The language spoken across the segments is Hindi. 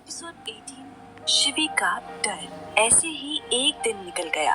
एपिसोड 18 शिवी का डर। ऐसे ही एक दिन निकल गया।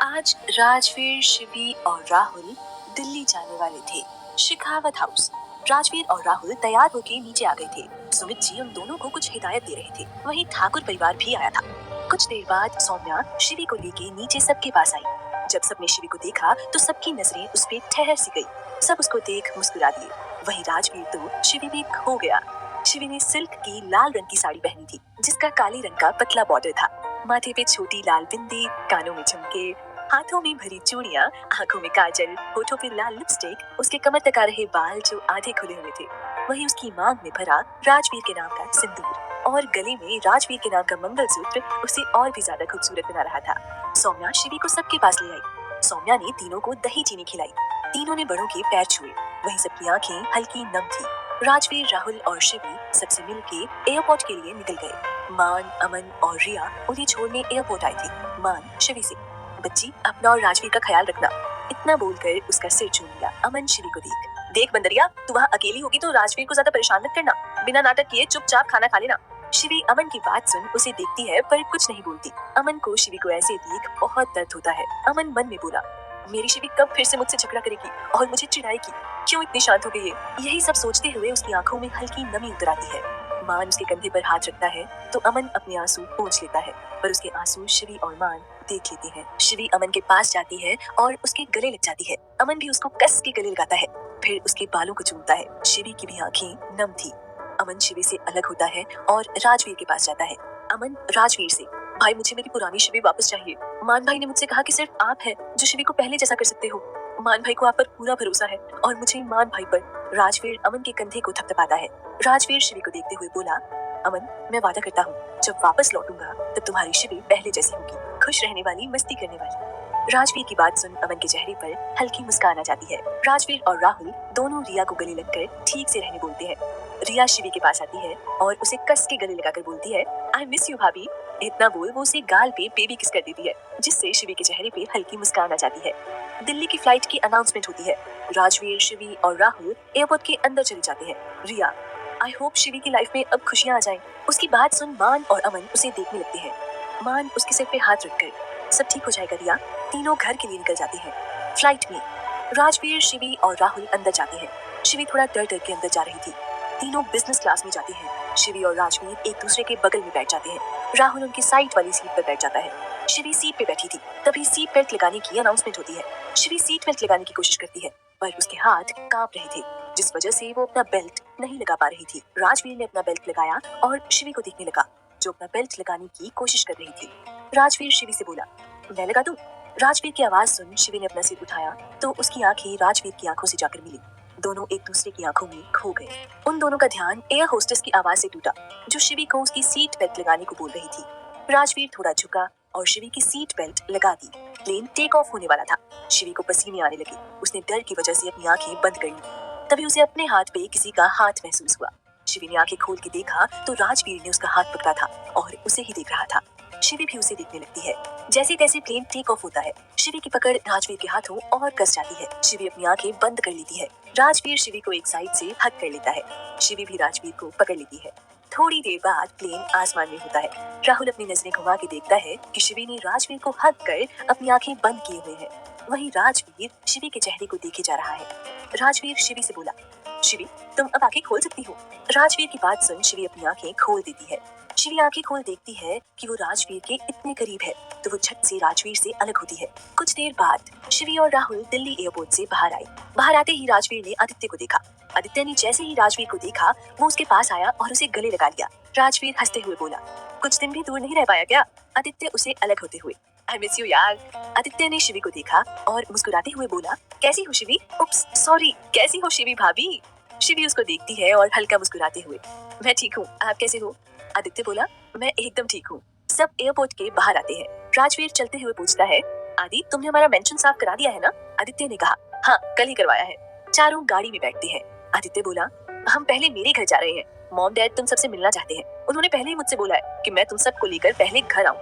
आज राजवीर, शिवी और राहुल दिल्ली जाने वाले थे, शेखावत हाउस। राजवीर और राहुल तैयार होकर नीचे आ गए थे। सुमित जी उन दोनों को कुछ हिदायत दे रहे थे। वहीं ठाकुर परिवार भी आया था। कुछ देर बाद सौम्या शिवी को लेके नीचे सबके पास आई। जब सबने शिवी को देखा तो सबकी नजरें उस पे ठहर सी गई। सब उसको देख मुस्कुरा दिए। वहीं राजवीर तो शिवी में खो गया। शिवी ने सिल्क की लाल रंग की साड़ी पहनी थी, जिसका काले रंग का पतला बॉर्डर था। माथे पे छोटी लाल बिंदी, कानों में झुमके, हाथों में भरी चूड़ियां, आंखों में काजल, होठों पे लाल लिपस्टिक, उसके कमर तक आ रहे बाल जो आधे खुले हुए थे। वहीं उसकी मांग में भरा राजवीर के नाम का सिंदूर और गले में राजवीर के नाम का मंगलसूत्र उसे और भी ज्यादा खूबसूरत बना रहा था। सौम्या शिवी को सबके पास ले आई। सौम्या ने तीनों को दही चीनी खिलाई। तीनों ने बड़ों के पैर छुए। वहीं सबकी आंखें हल्की नम थी। राजवीर, राहुल और शिवी सबसे मिलके एयरपोर्ट के लिए निकल गए। मान, अमन और रिया उन्हें छोड़ने एयरपोर्ट आई थी। मान शिवी से, बच्ची अपना और राजवीर का ख्याल रखना। इतना बोलकर उसका सिर चूम लिया। अमन शिवी को देख बंदरिया, तू वहाँ अकेली होगी तो राजवीर को ज्यादा परेशान मत करना। बिना नाटक किए चुपचाप खाना खा लेना। शिवी अमन की बात सुन उसे देखती है पर कुछ नहीं बोलती। अमन को शिवी को ऐसे देख बहुत दर्द होता है। अमन मन में बोला, मेरी शिवी कब फिर से मुझसे झगड़ा करेगी और मुझे चिढ़ाएगी। क्यों इतनी शांत हो गई है? यही सब सोचते हुए उसकी आंखों में हल्की नमी उतर आती है। मान उसके कंधे पर हाथ रखता है तो अमन अपने आंसू पोंछ लेता है, पर उसके आंसू शिवी और मान देख लेते हैं। शिवी अमन के पास जाती है और उसके गले लग जाती है। अमन भी उसको कस के गले लगाता है, फिर उसके बालों को चूमता है। शिवी की भी आंखें नम थी। अमन शिवी से अलग होता है और राजवीर के पास जाता है। अमन राजवीर से, भाई मुझे मेरी पुरानी शिवी वापस चाहिए। मान भाई ने मुझसे कहा कि सिर्फ आप है जो शिवी को पहले जैसा कर सकते हो। मान भाई को आप पर पूरा भरोसा है और मुझे मान भाई पर। राजवीर अमन के कंधे को थपथपाता है। राजवीर शिवी को देखते हुए बोला, अमन मैं वादा करता हूँ जब वापस लौटूंगा तब तुम्हारी शिवी पहले जैसी होगी, खुश रहने वाली, मस्ती करने वाली। राजवीर की बात सुन अमन के चेहरे पर हल्की मुस्कान आ जाती है। राजवीर और राहुल दोनों रिया को गले लगकर ठीक से रहने बोलते हैं। रिया शिवी के पास आती है और उसे कस के गले लगाकर बोलती है, आई मिस यू भाभी। इतना बोल वो उसे गाल पे बेबी किस कर देती है, जिससे शिवी के चेहरे पे हल्की मुस्कान आ जाती है। दिल्ली की फ्लाइट की अनाउंसमेंट होती है। राजवीर, शिवी और राहुल एयरपोर्ट के अंदर चले जाते हैं। रिया, आई होप शिवी की लाइफ में अब खुशियां आ जाएं। उसकी बात सुन मान और अमन उसे देखने लगते हैं। मान उसके सिर पे हाथ रखकर, सब ठीक हो जाएगा रिया। तीनों घर के लिए निकल जाते हैं। फ्लाइट में राजवीर, शिवी और राहुल अंदर जाते हैं। शिवी थोड़ा डर डर के अंदर जा रही थी। तीनों बिजनेस क्लास में जाते हैं। शिवी और राजवीर एक दूसरे के बगल में बैठ जाते हैं। राहुल उनकी साइड वाली सीट पर बैठ जाता है। शिवी सीट पे बैठी थी। तभी सीट बेल्ट लगाने की अनाउंसमेंट होती है। शिवी सीट बेल्ट लगाने की कोशिश करती है पर उसके हाथ कांप रहे थे, जिस वजह से वो अपना बेल्ट नहीं लगा पा रही थी। राजवीर ने अपना बेल्ट लगाया और शिवी को देखने लगा, जो अपना बेल्ट लगाने की कोशिश कर रही थी। राजवीर शिवी से बोला, मैं लगा दूं? राजवीर की आवाज सुन शिवी ने अपना सिर उठाया तो उसकी आंखें राजवीर की आंखों से जाकर मिली। दोनों एक दूसरे की आंखों में खो गए। उन दोनों का ध्यान एयर होस्टेस की आवाज से टूटा, जो शिवी को उसकी सीट बेल्ट लगाने को बोल रही थी। राजवीर थोड़ा झुका और शिवी की सीट बेल्ट लगा दी। प्लेन टेक ऑफ होने वाला था। शिवी को पसीने आने लगे। उसने डर की वजह से अपनी आंखें बंद कर ली। तभी उसे अपने हाथ पे किसी का हाथ महसूस हुआ। शिवी ने आंखें खोल के देखा तो राजवीर ने उसका हाथ पकड़ा था और उसे ही देख रहा था। शिवी भी उसे देखने लगती है। जैसे तैसे प्लेन टेक ऑफ होता है। शिवी की पकड़ राजवीर के हाथों और कस जाती है। शिवी अपनी आंखें बंद कर लेती है। राजवीर शिवी को एक साइड से हग कर लेता है। शिवी भी राजवीर को पकड़ लेती है। थोड़ी देर बाद प्लेन आसमान में होता है। राहुल अपनी नजरें घुमा के देखता है कि शिवी ने राजवीर को हग कर अपनी आंखें बंद किए हुए है। वहीं राजवीर शिवी के चेहरे को देखे जा रहा है। राजवीर शिवी से बोला, शिवी तुम अब आंखें खोल सकती हो। राजवीर की बात सुन शिवी अपनी आंखें खोल देती है। शिवी आंखें खोल देखती है कि वो राजवीर के इतने करीब है तो वो झट से राजवीर से अलग होती है। कुछ देर बाद शिवी और राहुल दिल्ली एयरपोर्ट से बाहर आए। बाहर आते ही राजवीर ने आदित्य को देखा। आदित्य ने जैसे ही राजवीर को देखा वो उसके पास आया और उसे गले लगा लिया। राजवीर हंसते हुए बोला, कुछ दिन भी दूर नहीं रह पाया क्या? आदित्य उसे अलग होते हुए, आई मिस यू यार। आदित्य ने शिवी को देखा और मुस्कुराते हुए बोला, कैसी हो शिवी? उप्स सॉरी, कैसी हो शिवी भाभी? शिवी उसको देखती है और हल्का मुस्कुराते हुए, मैं ठीक हूँ, आप कैसे हो? आदित्य बोला, मैं एकदम ठीक हूँ। सब एयरपोर्ट के बाहर आते हैं। राजवीर चलते हुए पूछता है, आदि तुमने हमारा मेंशन साफ करा दिया है ना? आदित्य ने कहा, हाँ कल ही करवाया है। चारों गाड़ी में बैठते हैं। आदित्य बोला, हम पहले मेरे घर जा रहे हैं। मॉम डैड तुम सबसे मिलना चाहते हैं। उन्होंने पहले ही मुझसे बोला है कि मैं तुम सबको लेकर पहले घर आऊँ।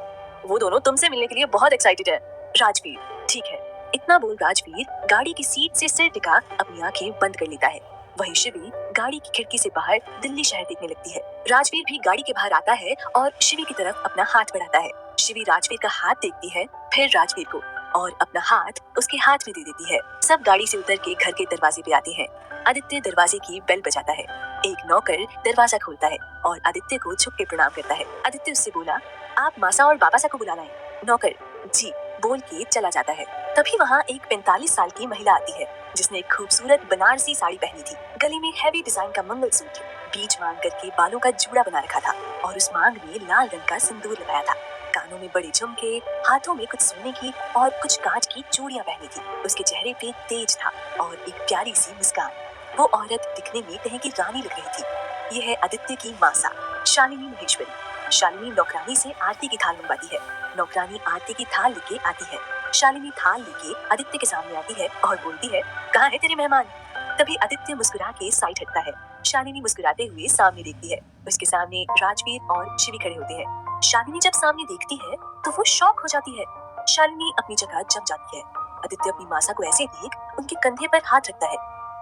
वो दोनों तुमसे मिलने के लिए बहुत एक्साइटेड है। राजवीर, ठीक है। इतना बोल राजवीर गाड़ी की सीट से सिर टिका अपनी आंखें बंद कर लेता है। वहीं शिवी गाड़ी की खिड़की से बाहर दिल्ली शहर देखने लगती है। राजवीर भी गाड़ी के बाहर आता है और शिवी की तरफ अपना हाथ बढ़ाता है। शिवी राजवीर का हाथ देखती है, फिर राजवीर को, और अपना हाथ उसके हाथ में दे देती है। सब गाड़ी से उतर के घर के दरवाजे पे आते हैं। आदित्य दरवाजे की बेल बजाता है। एक नौकर दरवाजा खोलता है और आदित्य को झुक के प्रणाम करता है। आदित्य उससे बोला, आप मासा और बाबा सा को बुला लाएं। नौकर जी बोल के चला जाता है। तभी वहाँ एक 45 साल की महिला आती है जिसने एक खूबसूरत बनारसी साड़ी पहनी थी। गले में हैवी डिजाइन का मंगलसूत्र, बीच मांग करके बालों का जूड़ा बना रखा था और उस मांग में लाल रंग का सिंदूर लगाया था। कानों में बड़े झुमके, हाथों में कुछ सोने की और कुछ कांच की चूड़ियां पहनी थी। उसके चेहरे पे तेज था और एक प्यारी सी मुस्कान। वो औरत दिखने में कहीं की रानी लग रही थी। ये है आदित्य की मासा, शालिनी महेश्वरी। शालिनी नौकरानी से आरती की थाल मंगवाती है। नौकरानी आरती की थाल लेके आती है। शालिनी थाल लेके आदित्य के सामने आती है और बोलती है, कहाँ है तेरे मेहमान? तभी आदित्य मुस्कुरा के साइड हटता है। शालिनी मुस्कुराते हुए सामने देखती है। उसके सामने राजवीर और शिवी खड़े होते हैं। शालिनी जब सामने देखती है तो वो शॉक हो जाती है। शालिनी अपनी जगह जम जाती है। आदित्य अपनी मासा को ऐसे देख उनके कंधे पर हाथ रखता है।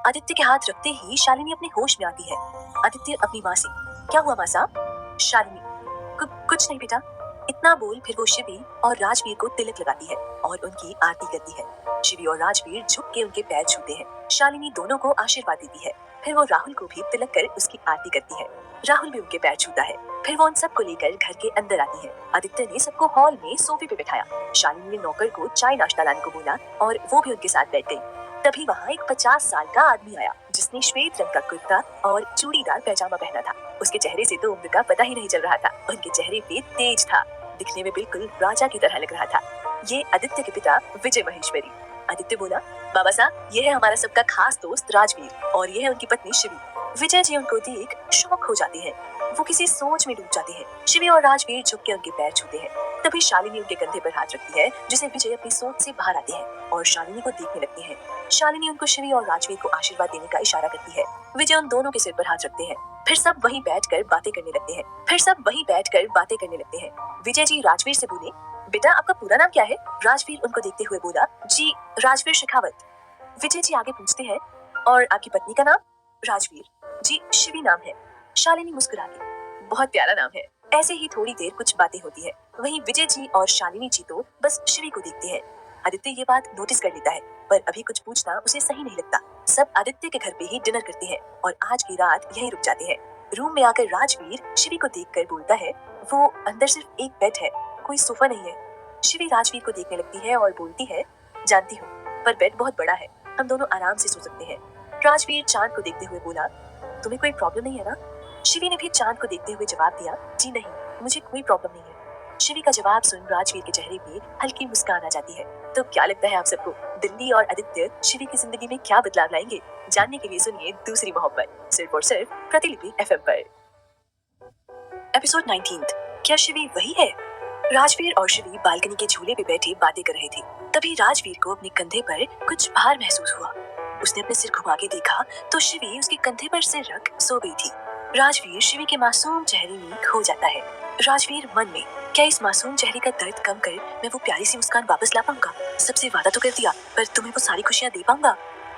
आदित्य के हाथ रखते ही शालिनी अपने होश में आती है। आदित्य अपनी माँ से, क्या हुआ मासा? शालिनी, कुछ नहीं बेटा। इतना बोल फिर वो शिवी और राजवीर को तिलक लगाती है और उनकी आरती करती है। शिवी और राजवीर झुक के उनके पैर छूते हैं। शालिनी दोनों को आशीर्वाद देती है। फिर वो राहुल को भी तिलक कर उसकी आरती करती है। राहुल भी उनके पैर छूता है। फिर वो उन सबको लेकर घर के अंदर आती है। आदित्य ने सबको हॉल में सोफे पे बिठाया। शालिनी ने नौकर को चाय नाश्ता लाने को बोला और वो भी उनके साथ बैठ गई। तभी वहाँ एक 50 साल का आदमी आया जिसने श्वेत रंग का कुर्ता और चूड़ीदार पैजामा पहना था। उसके चेहरे से तो उम्र का पता ही नहीं चल रहा था। उनके चेहरे पे तेज था, दिखने में बिल्कुल राजा की तरह लग रहा था। ये आदित्य के पिता विजय महेश्वरी। आदित्य बोला, बाबा साहब, ये है हमारा सबका खास दोस्त राजवीर और ये है उनकी पत्नी शिवी। विजय जी उनको देख शॉक हो जाते हैं। वो किसी सोच में डूब जाते हैं। शिवी और राजवीर झुक के उनके पैर छूते हैं। तभी शालिनी उनके कंधे पर हाथ रखती है जिसे विजय अपनी सोच से बाहर आते हैं और शालिनी को देखने लगती है। शालिनी उनको शिवी और राजवीर को आशीर्वाद देने का इशारा करती है। विजय उन दोनों के सिर पर हाथ रखते हैं। फिर सब वहीं बैठकर बातें करने लगते हैं। विजय जी राजवीर से बोले, बेटा आपका पूरा नाम क्या है? राजवीर उनको देखते हुए बोला, जी राजवीर शेखावत। विजय जी आगे पूछते हैं, और आपकी पत्नी का नाम? राजवीर, जी शिवी नाम है। शालिनी मुस्कुरा के, बहुत प्यारा नाम है। ऐसे ही थोड़ी देर कुछ बातें होती है। वहीं विजय जी और शालिनी जी तो बस शिवी को देखते हैं। आदित्य ये बात नोटिस कर लेता है पर अभी कुछ पूछना उसे सही नहीं लगता। सब आदित्य के घर पे ही डिनर करते हैं और आज की रात यहीं रुक जाते हैं। रूम में आकर राजवीर शिवी को देखकर बोलता है, वो अंदर सिर्फ एक बेड है, कोई सोफा नहीं है। शिवी राजवीर को देखने लगती है और बोलती है, जानती हूँ, पर बेड बहुत बड़ा है, हम दोनों आराम से सो सकते हैं। राजवीर चांद को देखते हुए बोला, तुम्हें कोई प्रॉब्लम नहीं है ना? शिवी ने भी चांद को देखते हुए जवाब दिया, जी नहीं, मुझे कोई प्रॉब्लम नहीं है। शिवी का जवाब सुन राजवीर के चेहरे पे हल्की मुस्कान आ जाती है। तो क्या लगता है आप सबको, दिल्ली और आदित्य शिवी की जिंदगी में क्या बदलाव लाएंगे? जानने के लिए सुनिए दूसरी मोहब्बत, सिर्फ और सिर्फ प्रतिलिपि एफएम पर। एपिसोड 19, क्या शिवी वही है? राजवीर और शिवी बालकनी के झूले पे बैठे बातें कर रहे थे। तभी राजवीर को अपने कंधे पर कुछ भार महसूस हुआ। उसने अपने सिर घुमा के देखा तो शिवी उसके कंधे पर सिर रख सो गई थी। राजवीर शिवी के मासूम चेहरे में खो जाता है। राजवीर मन में, क्या इस मासूम चेहरे का दर्द कम कर मैं वो प्यारी सी मुस्कान वापस ला पाऊंगा? सबसे वादा तो कर दिया, पर तुम्हें वो सारी खुशियां दे पाऊंगा?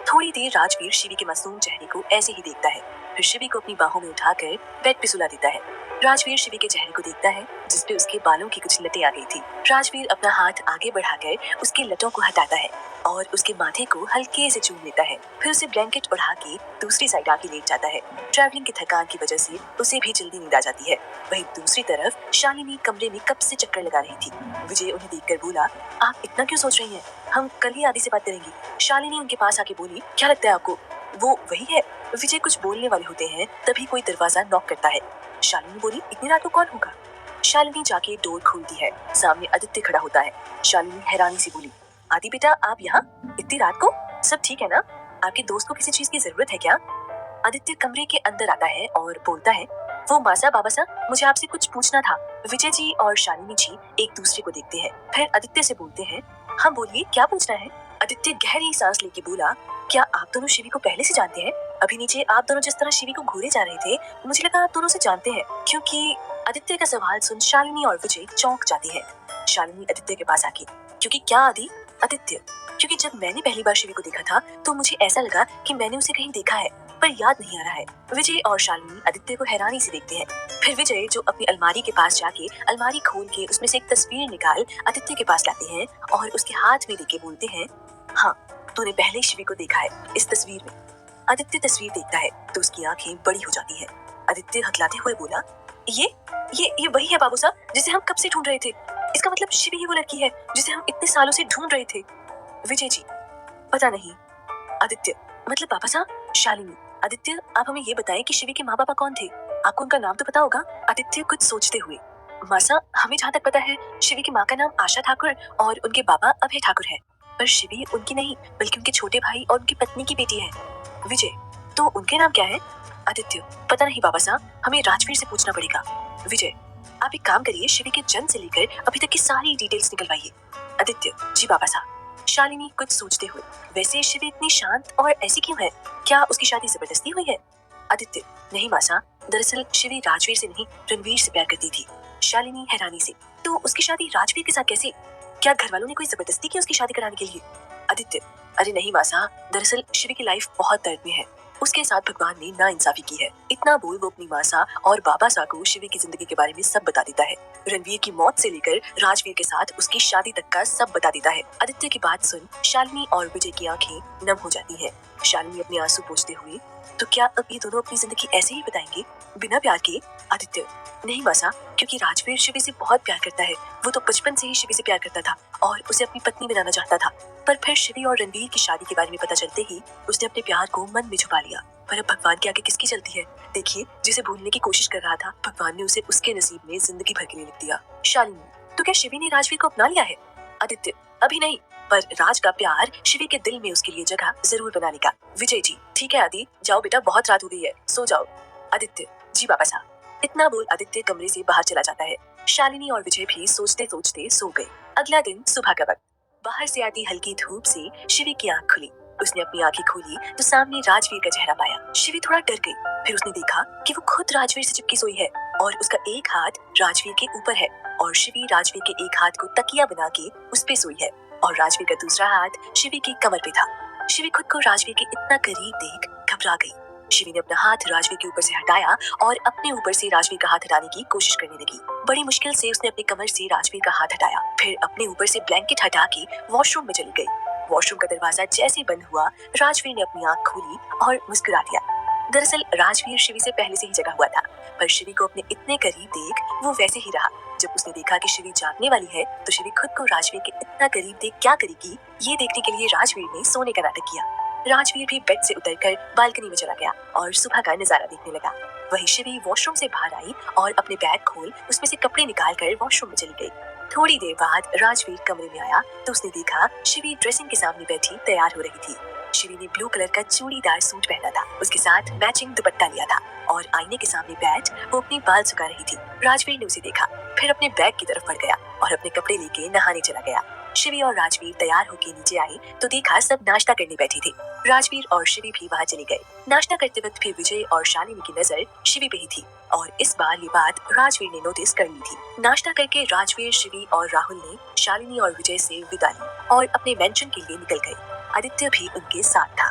थोड़ी देर राजवीर शिवी के मासूम चेहरे को ऐसे ही देखता है, फिर शिवी को अपनी बाहों में उठाकर बेड पे सुला देता है। राजवीर शिवी के चेहरे को देखता है जिसपे उसके बालों की कुछ लटें आ गई थी। राजवीर अपना हाथ आगे बढ़ाकर उसके लटों को हटाता है और उसके माथे को हल्के से चूम लेता है। फिर उसे ब्लैंकेट ओढ़ा के दूसरी साइड आके लेट जाता है। ट्रैवलिंग की थकान की वजह से उसे भी जल्दी नींद आ जाती है। वहीं दूसरी तरफ शालिनी कमरे में कब से चक्कर लगा रही थी। विजय उन्हें देखकर बोला, आप इतना क्यों सोच रही हैं? हम कल ही आदि से बात करेंगे। शालिनी उनके पास आके बोली, क्या लगता है आपको वो वही है? विजय कुछ बोलने वाले होते हैं तभी कोई दरवाजा नॉक करता है। शालिनी बोली, इतनी रात को कौन होगा? शालिनी जाके डोर खोलती है। सामने आदित्य खड़ा होता है। शालिनी हैरानी से बोली, आदि बेटा आप यहाँ इतनी रात को? सब ठीक है ना? आपके दोस्त को किसी चीज की जरूरत है क्या? आदित्य कमरे के अंदर आता है और बोलता है, वो मासा बाबा सा, मुझे आपसे कुछ पूछना था। विजय जी और शालिनी जी एक दूसरे को देखते हैं, फिर आदित्य से बोलते हैं, हाँ बोलिए क्या पूछना है? आदित्य गहरी सांस लेके बोला, क्या आप दोनों शिवी को पहले से जानते हैं? अभी नीचे आप दोनों जिस तरह शिवी को घूरे जा रहे थे, मुझे लगा आप दोनों से जानते हैं, क्योंकि आदित्य का सवाल सुन शालिनी और विजय चौंक जाती है। शालिनी आदित्य के पास आके, क्योंकि क्या आदि? आदित्य, क्योंकि जब मैंने पहली बार शिवी को देखा था तो मुझे ऐसा लगा कि मैंने उसे कहीं देखा है। पर याद नहीं आ रहा है। विजय और शालिनी आदित्य को हैरानी से देखते हैं। फिर विजय जो अपनी अलमारी के पास जाके अलमारी खोल के उसमें से एक तस्वीर निकाल आदित्य के पास लाते हैं और उसके हाथ में देके बोलते हैं, हाँ, तूने पहले ही शिवी को देखा है इस तस्वीर में। आदित्य तस्वीर देखता है तो उसकी आंखें बड़ी हो जाती है। आदित्य हकलाते हुए बोला, ये वही है बाबू साहब जिसे हम कब से ढूंढ रहे थे। इसका मतलब शिवी ही वो लड़की है जिसे हम इतने सालों से ढूंढ रहे थे। विजय जी, पता नहीं। आदित्य, मतलब पापा साहब, शालिनी। आदित्य, आप हमें ये बताएं कि शिवी के माँ बाप कौन थे? आपको उनका नाम तो पता होगा? आदित्य कुछ सोचते हुए, माँ साहब, हमें जहाँ तक पता है शिवी की माँ का नाम आशा ठाकुर और उनके बाबा अभय ठाकुर है। पर शिवी उनकी नहीं बल्कि उनके छोटे भाई और उनकी पत्नी की बेटी है। विजय, तो उनके नाम क्या है? आदित्य, पता नहीं बाबा साहब, हमें राजवीर से पूछना पड़ेगा। विजय, आप एक काम करिए, शिवी के जन्म से लेकर अभी तक की सारी डिटेल्स निकलवाइए। आदित्य, जी बाबा साहब। शालिनी कुछ सोचते हुए, वैसे शिवी इतनी शांत और ऐसी क्यों है? क्या उसकी शादी जबरदस्ती हुई है? आदित्य, नहीं माँ साहब, दरअसल शिवी राजवीर से नहीं रणवीर से प्यार करती थी। शालिनी हैरानी से, तो उसकी शादी राजवीर के साथ कैसे? क्या घर वालों ने कोई जबरदस्ती की उसकी शादी कराने के लिए? आदित्य, अरे नहीं माँ साहब, दरअसल शिवी की लाइफ बहुत दर्द में है। उसके साथ भगवान ने नाइंसाफी की है। इतना बोल वो अपनी माँ सा और बाबा सा को शिवी की जिंदगी के बारे में सब बता देता है। रणवीर की मौत से लेकर राजवीर के साथ उसकी शादी तक का सब बता देता है। आदित्य की बात सुन शालिनी और विजय की आंखें नम हो जाती हैं। शालिनी अपने आंसू पोंछते हुए, तो क्या अब ये दोनों अपनी जिंदगी ऐसे ही बताएंगे बिना प्यार के? आदित्य, नहीं मासा, क्योंकि राजवीर शिवी से बहुत प्यार करता है। वो तो बचपन से ही शिवी से प्यार करता था और उसे अपनी पत्नी बनाना चाहता था। पर फिर शिवी और रणवीर की शादी के बारे में पता चलते ही उसने अपने प्यार को मन में छुपा लिया। पर अब भगवान के आगे किसकी चलती है? देखिए, जिसे भूलने की कोशिश कर रहा था भगवान ने उसे उसके नसीब में जिंदगी भर के लिए लिख दिया। शालिनी, तो क्या शिवी ने राजवीर को अपना लिया है? आदित्य, अभी नहीं, पर राज का प्यार शिवी के दिल में उसके लिए जगह जरूर बना लेगा। विजय जी, ठीक है आदि, जाओ बेटा, बहुत रात हो गई है, सो जाओ। आदित्य, जी बाबा साहब। इतना बोल आदित्य कमरे से बाहर चला जाता है। शालिनी और विजय भी सोचते सोचते सो गए। अगला दिन सुबह का वक्त, बाहर से आती हल्की धूप से शिवी की आंख खुली। उसने अपनी आंखें खोली तो सामने राजवीर का चेहरा पाया। शिवी थोड़ा डर गई। फिर उसने देखा कि वो खुद राजवीर से चिपकी सोई है और उसका एक हाथ राजवीर के ऊपर है और शिवी राजवीर के एक हाथ को तकिया बना के उस पे सोई है और राजवीर का दूसरा हाथ शिवी की कमर पे था। शिवी खुद को राजवीर के इतना करीब देख घबरा गई। शिवी ने अपना हाथ राजवीर के ऊपर से हटाया और अपने ऊपर से राजवीर का हाथ हटाने की कोशिश करने लगी। बड़ी मुश्किल से उसने अपनी कमर से राजवीर का हाथ हटाया, फिर अपने ऊपर से ब्लैंकेट हटा के वॉशरूम में चली गई। वॉशरूम का दरवाजा जैसे बंद हुआ, राजवीर ने अपनी आंख खोली और मुस्कुरा दिया। दरअसल राजवीर शिवी से पहले से ही जगा हुआ था, पर शिवी को अपने इतने करीब देख वो वैसे ही रहा। जब उसने देखा कि शिवी जागने वाली है तो शिवी खुद को राजवीर के इतना करीब देख क्या करेगी, ये देखने के लिए राजवीर ने सोने का नाटक किया। राजवीर भी बेड से उतरकर बालकनी में चला गया और सुबह का नजारा देखने लगा। वहीं शिवी वॉशरूम से बाहर आई और अपने बैग खोल उसमें से कपड़े निकाल कर वॉशरूम में चली गई। थोड़ी देर बाद राजवीर कमरे में आया तो उसने देखा शिवी ड्रेसिंग के सामने बैठी तैयार हो रही थी। शिवी ने ब्लू कलर का चूड़ीदार सूट पहना था, उसके साथ मैचिंग दुपट्टा लिया था और आईने के सामने बैठ वो अपने बाल सुखा रही थी। राजवीर ने उसे देखा, फिर अपने बैग की तरफ बढ़ गया और अपने कपड़े लेके नहाने चला गया। शिवी और राजवीर तैयार होकर नीचे आए तो देखा सब नाश्ता करने बैठे थे। राजवीर और शिवी भी वहाँ चले गए। नाश्ता करते वक्त भी विजय और शालिनी की नजर शिवी पे ही थी और इस बार ये बात राजवीर ने नोटिस कर ली थी। नाश्ता करके राजवीर, शिवी और राहुल ने शालिनी और विजय से विदा ली और अपने मेंशन के लिए निकल गए। आदित्य भी उनके साथ था।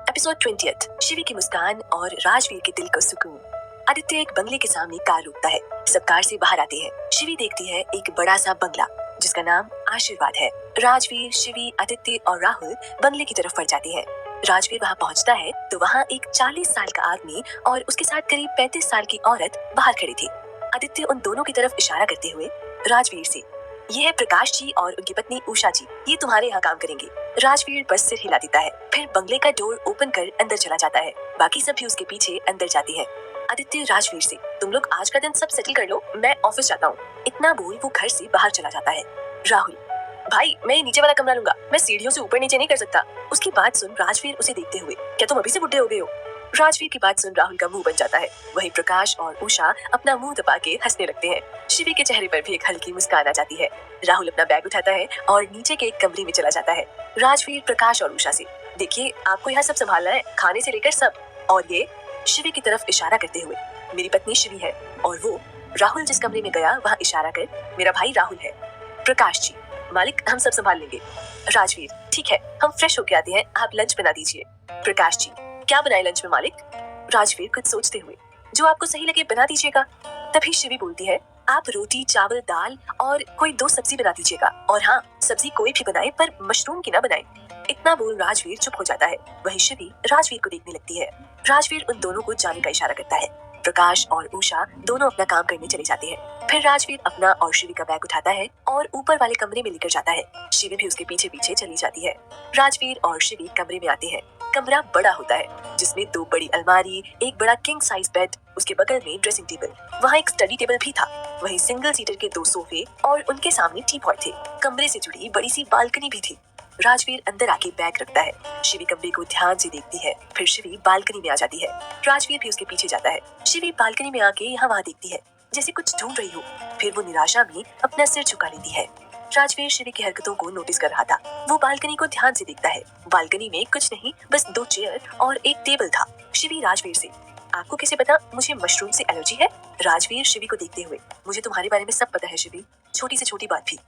एपिसोड 20। शिवी की मुस्कान और राजवीर के दिल को सुकून। आदित्य एक बंगले के सामने कार रोकता है। सब कार से बाहर आते हैं। शिवी देखती है एक बड़ा सा बंगला जिसका नाम आशीर्वाद है। राजवीर, शिवी, आदित्य और राहुल बंगले की तरफ बढ़ जाते हैं। राजवीर वहाँ पहुँचता है तो वहाँ एक 40 साल का आदमी और उसके साथ करीब 35 साल की औरत बाहर खड़ी थी। आदित्य उन दोनों की तरफ इशारा करते हुए राजवीर से, ये है प्रकाश जी और उनकी पत्नी उषा जी, ये तुम्हारे यहाँ काम करेंगे। राजवीर बस सिर हिला देता है, फिर बंगले का डोर ओपन कर अंदर चला जाता है। बाकी सब भी उसके पीछे अंदर जाते हैं। आदित्य राजवीर से, तुम लोग आज का दिन सब सेटल कर लो, मैं ऑफिस जाता हूँ। इतना बोल वो घर से बाहर चला जाता है। राहुल, भाई मैं नीचे वाला कमरा लूंगा, मैं सीढ़ियों से ऊपर नीचे नहीं कर सकता। उसकी बात सुन राजवीर उसे देखते हुए, क्या तुम अभी से बुढ़े हो गए हो? राजवीर की बात सुन राहुल का मुंह बन जाता है। वहीं प्रकाश और उषा अपना मुंह दबा के हंसने लगते हैं। शिवी के चेहरे पर भी एक हल्की मुस्कान आ जाती है। राहुल अपना बैग उठाता है और नीचे के एक कमरे में चला जाता है। राजवीर, प्रकाश और उषा से, देखिए आपको यहाँ सब संभालना है, खाने से लेकर सब। और ये शिवी की तरफ इशारा करते हुए, मेरी पत्नी शिवी है और वो राहुल जिस कमरे में गया वहाँ इशारा कर, मेरा भाई राहुल है। प्रकाश जी, मालिक हम सब संभाल लेंगे। राजवीर, ठीक है, हम फ्रेश होके आते हैं, आप लंच बना दीजिए। प्रकाश जी, क्या बनाए लंच में मालिक? राजवीर कुछ सोचते हुए, जो आपको सही लगे बना दीजिएगा। तभी शिवी बोलती है, आप रोटी चावल दाल और कोई 2 सब्जी बना दीजिएगा, और हाँ, सब्जी कोई भी बनाए पर मशरूम की ना बनाए। इतना बोल राजवीर चुप हो जाता है। वही शिवी राजवीर को देखने लगती है। राजवीर उन दोनों को जाने का इशारा करता है। प्रकाश और उषा दोनों अपना काम करने चले जाते हैं। फिर राजवीर अपना और शिवी का बैग उठाता है और ऊपर वाले कमरे में लेकर जाता है। शिवी भी उसके पीछे पीछे चली जाती है। राजवीर और शिवी कमरे में आते हैं। कमरा बड़ा होता है, जिसमें 2 बड़ी अलमारी, एक बड़ा किंग साइज बेड, उसके बगल में ड्रेसिंग टेबल, वहाँ एक स्टडी टेबल भी था, वहीं सिंगल सीटर के 2 सोफे और उनके सामने टीपॉय थे। कमरे से जुड़ी बड़ी सी बालकनी भी थी। राजवीर अंदर आके बैग रखता है। शिवी कमरे को ध्यान से देखती है। फिर शिवी बालकनी में आ जाती है। राजवीर भी उसके पीछे जाता है। शिवी बालकनी में आके यहाँ वहाँ देखती है, जैसे कुछ ढूंढ रही हो। फिर वो निराशा में अपना सिर झुका लेती है। राजवीर शिवी की हरकतों को नोटिस कर रहा था। वो बालकनी को ध्यान से देखता है। बालकनी में कुछ नहीं, बस 2 चेयर और एक टेबल था। शिवी राजवीर से, आपको कैसे पता मुझे मशरूम से एलर्जी है? राजवीर शिवी को देखते हुए, मुझे तुम्हारे बारे में सब पता है शिवी, छोटी से छोटी बात भी।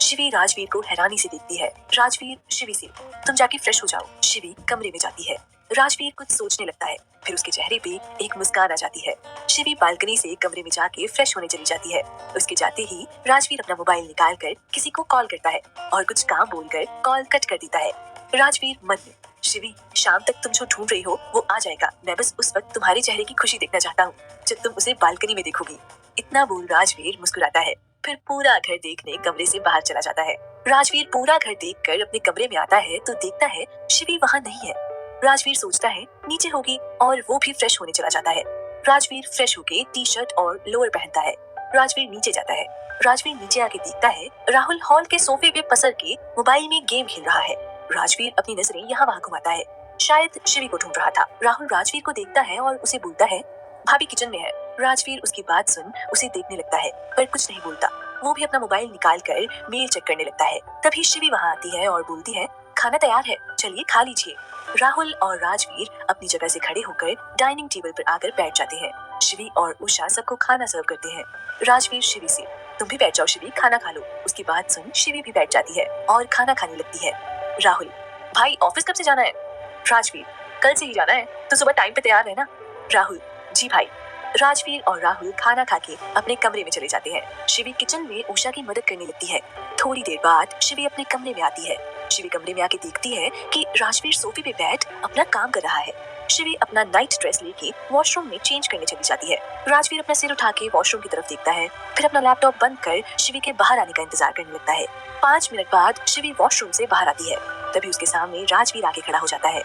शिवी राजवीर को हैरानी से देखती है। राजवीर शिवी से, तुम जाके फ्रेश हो जाओ। शिवी कमरे में जाती है। राजवीर कुछ सोचने लगता है। फिर उसके चेहरे पे एक मुस्कान आ जाती है। शिवी बालकनी से कमरे में जाके फ्रेश होने चली जाती है। उसके जाते ही राजवीर अपना मोबाइल निकाल कर किसी को कॉल करता है और कुछ काम बोलकर कॉल कट कर देता है। राजवीर मन में, शिवी, शाम तक तुम जो ढूंढ रही हो वो आ जाएगा। मैं बस उस वक्त तुम्हारे चेहरे की खुशी देखना चाहता हूँ जब तुम उसे बालकनी में देखोगी। इतना बोल राजवीर मुस्कुराता है। फिर पूरा घर देखने कमरे से बाहर चला जाता है। राजवीर पूरा घर देखकर अपने कमरे में आता है तो देखता है शिवी वहाँ नहीं है। राजवीर सोचता है नीचे होगी और वो भी फ्रेश होने चला जाता है। राजवीर फ्रेश होके टी-शर्ट और लोअर पहनता है। राजवीर नीचे जाता है। राजवीर नीचे आके देखता है राहुल हॉल के सोफे पे पसर के मोबाइल में गेम खेल रहा है। राजवीर अपनी नजरें यहाँ वहाँ घुमाता है, शायद शिवी को ढूंढ रहा था। राहुल राजवीर को देखता है और उसे बोलता है, भाभी किचन में है। राजवीर उसकी बात सुन उसे देखने लगता है पर कुछ नहीं बोलता। वो भी अपना मोबाइल निकाल कर मेल चेक करने लगता है। तभी शिवी वहाँ आती है और बोलती है, खाना तैयार है, चलिए खा लीजिए। राहुल और राजवीर अपनी जगह से खड़े होकर डाइनिंग टेबल पर आकर बैठ जाते हैं। शिवी और उषा सबको खाना सर्व करते हैं। राजवीर शिवी से, तुम भी बैठ जाओ शिवी, खाना खा लो। उसकी बात सुन शिवी भी बैठ जाती है और खाना खाने लगती है। राहुल, भाई ऑफिस कब से जाना है? राजवीर, कल से ही जाना है, तो सुबह टाइम पे तैयार रहना। राहुल, जी भाई। राजवीर और राहुल खाना खा के अपने कमरे में चले जाते हैं। शिवी किचन में उषा की मदद करने लगती है। थोड़ी देर बाद शिवी अपने कमरे में आती है। शिवी कमरे में आके देखती है कि राजवीर सोफे पे बैठ अपना काम कर रहा है। शिवी अपना नाइट ड्रेस लेके वॉशरूम में चेंज करने चली जाती है। राजवीर अपना सिर उठा के वॉशरूम की तरफ देखता है, फिर अपना लैपटॉप बंद कर शिवी के बाहर आने का इंतजार करने लगता है। 5 मिनट बाद शिवी वॉशरूम से बाहर आती है। तभी उसके सामने राजवीर आके खड़ा हो जाता है।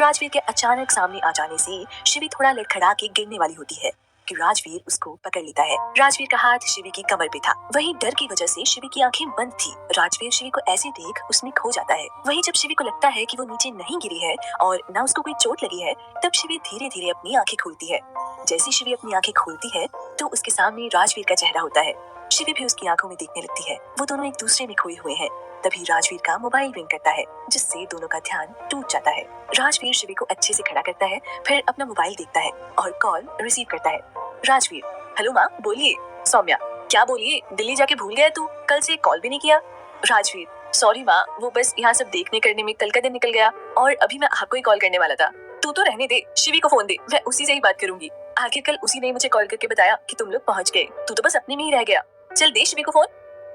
राजवीर के अचानक सामने आ जाने से शिवी थोड़ा लड़खड़ा के गिरने वाली होती है कि राजवीर उसको पकड़ लेता है। राजवीर का हाथ शिवी की कमर पे था। वहीं डर की वजह से शिवी की आंखें बंद थी। राजवीर शिवी को ऐसे देख उसमें खो जाता है। वहीं जब शिवी को लगता है कि वो नीचे नहीं गिरी है और ना उसको कोई चोट लगी है, तब शिवी धीरे धीरे अपनी आंखें खोलती है। जैसे शिवी अपनी आंखें खोलती है तो उसके सामने राजवीर का चेहरा होता है। शिवी भी उसकी आंखों में देखने लगती है। वो दोनों एक दूसरे में खोए हुए हैं। तभी राजवीर का मोबाइल रिंग करता है, जिससे दोनों का ध्यान टूट जाता है। राजवीर शिवी को अच्छे से खड़ा करता है, फिर अपना मोबाइल देखता है और कॉल रिसीव करता है। राजवीर, हेलो माँ, बोलिए। सौम्या, क्या बोलिए, दिल्ली जाके भूल गया तू, कल से कॉल भी नहीं किया। राजवीर, सॉरी माँ, वो बस यहाँ सब देखने करने में कल का दिन निकल गया और अभी मैं आपको ही कॉल करने वाला था। तू तो रहने दे, शिवी को फोन दे, मैं उसी से ही बात करूंगी। आखिर कल उसी ने मुझे कॉल करके बताया कि तुम लोग पहुंच गए, तू तो बस अपने में ही रह गया। चल दे शिवी को फोन।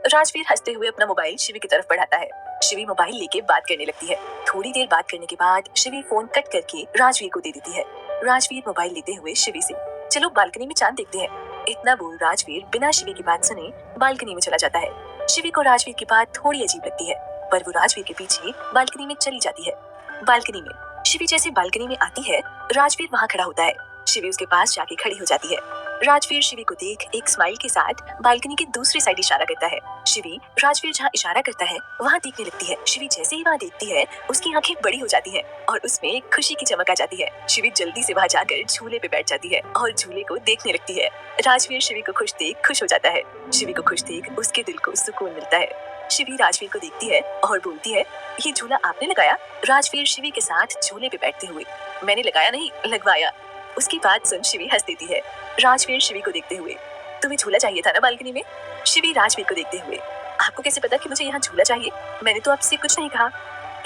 राजवीर हंसते हुए अपना मोबाइल शिवी की तरफ बढ़ाता है। शिवी मोबाइल लेके बात करने लगती है। थोड़ी देर बात करने के बाद शिवी फोन कट करके राजवीर को दे देती है। राजवीर मोबाइल लेते हुए शिवी से, चलो बालकनी में चांद देखते हैं। इतना बोल राजवीर बिना शिवी की बात सुने बालकनी में चला जाता है। शिवी को राजवीर की बात थोड़ी अजीब लगती है, पर वो राजवीर के पीछे बालकनी में चली जाती है। बालकनी में शिवी जैसे बालकनी में आती है, राजवीर वहाँ खड़ा होता है। शिवी उसके पास जाके खड़ी हो जाती है। राजवीर शिवी को देख एक स्माइल के साथ बालकनी के दूसरी साइड इशारा करता है। शिवी राजवीर जहाँ इशारा करता है वहाँ देखने लगती है। शिवी जैसे ही वहाँ देखती है उसकी आंखें बड़ी हो जाती हैं और उसमें खुशी की चमक आ जाती है। शिवी जल्दी से वहाँ जाकर झूले पे बैठ जाती है और झूले को देखने लगती है। राजवीर शिवी को खुश देख खुश हो जाता है। शिवी को खुश देख उसके दिल को सुकून मिलता है। शिवी राजवीर को देखती है और बोलती है, ये झूला आपने लगाया? राजवीर शिवी के साथ झूले पे बैठते हुए, मैंने लगाया नहीं, लगवाया। उसकी बात सुन शिवी हंस देती है। राजवीर शिवी को देखते हुए, तुम्हें झूला चाहिए था ना बालकनी में? शिवी राजवीर को देखते हुए, आपको कैसे पता कि मुझे यहाँ झूला चाहिए? मैंने तो आपसे कुछ नहीं कहा।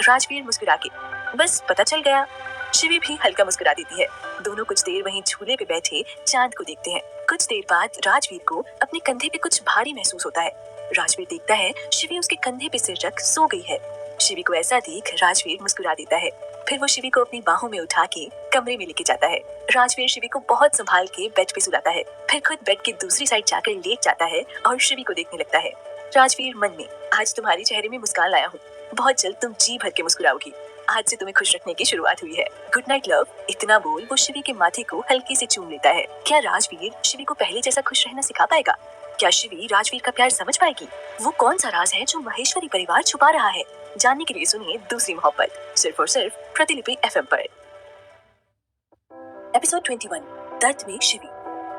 राजवीर मुस्कुरा के, बस पता चल गया। शिवी भी हल्का मुस्कुरा देती है। दोनों कुछ देर वहीं झूले पे बैठे चांद को देखते हैं। कुछ देर बाद राजवीर को अपने कंधे पे कुछ भारी महसूस होता है। राजवीर देखता है शिवी उसके कंधे पे सिर रख सो गई है। शिवी को ऐसा देख राजवीर मुस्कुरा देता है। फिर वो शिवी को अपनी बाहों में उठा के कमरे में लेके जाता है। राजवीर शिवी को बहुत संभाल के बेड पे सुलाता है। फिर खुद बेड की दूसरी साइड जाकर लेट जाता है और शिवी को देखने लगता है। राजवीर मन में, आज तुम्हारे चेहरे में मुस्कान लाया हूँ, बहुत जल्द तुम जी भर के मुस्कुराओगी। आज से तुम्हें खुश रखने की शुरुआत हुई है। Good night love. इतना बोल वो शिवी के माथे को हल्के से चूम लेता है। क्या राजवीर शिवी को पहले जैसा खुश रहना सिखा पाएगा? क्या शिवी राजवीर का प्यार समझ पाएगी? वो कौन सा राज है जो महेश्वरी परिवार छुपा रहा है? जानने के लिए सुनिए दूसरी मोहब्बत, सिर्फ और सिर्फ प्रतिलिपि एफएम पर। एपिसोड 21, दर्द में शिवी।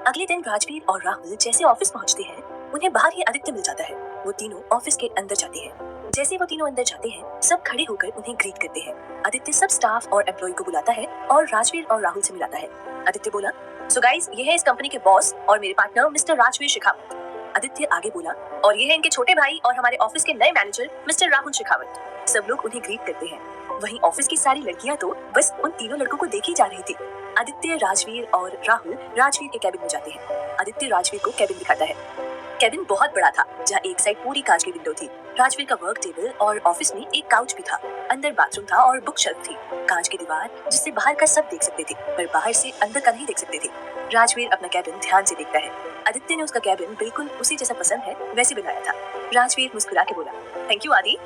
अगले दिन राजवीर और राहुल जैसे ऑफिस पहुंचते हैं, उन्हें बाहर ही आदित्य मिल जाता है। वो तीनों ऑफिस के अंदर जाते हैं। जैसे वो तीनों अंदर जाते हैं, सब खड़े होकर उन्हें ग्रीट करते हैं। आदित्य सब स्टाफ और एम्प्लॉय को बुलाता है और राजवीर और राहुल से मिलाता है। आदित्य बोला, सो गाइस, ये है इस कंपनी के बॉस और मेरे पार्टनर मिस्टर राजवीर शेखावत। आदित्य आगे बोला, और ये है इनके छोटे भाई और हमारे ऑफिस के नए मैनेजर मिस्टर राहुल शेखावत। सब लोग उन्हें ग्रीट करते हैं। वहीं ऑफिस की सारी लड़कियां तो बस उन तीनों लड़कों को देख ही जा रही थी। आदित्य, राजवीर और राहुल राजवीर के कैबिन में जाते हैं। आदित्य राजवीर को कैबिन दिखाता है। कैबिन बहुत बड़ा था, जहाँ एक साइड पूरी कांच की विंडो थी। राजवीर का वर्क टेबल और ऑफिस में एक काउच भी था। अंदर बाथरूम था और बुक शेल्फ थी। कांच की दीवार जिससे बाहर का सब देख सकते थे, पर बाहर से अंदर का नहीं देख सकते थे। राजवीर अपना कैबिन ध्यान से देखता है। आदित्य ने उसका कैबिन बिल्कुल उसी जैसा पसंद है वैसे बनाया था। राजवीर मुस्कुरा के बोला, थैंक यू आदि।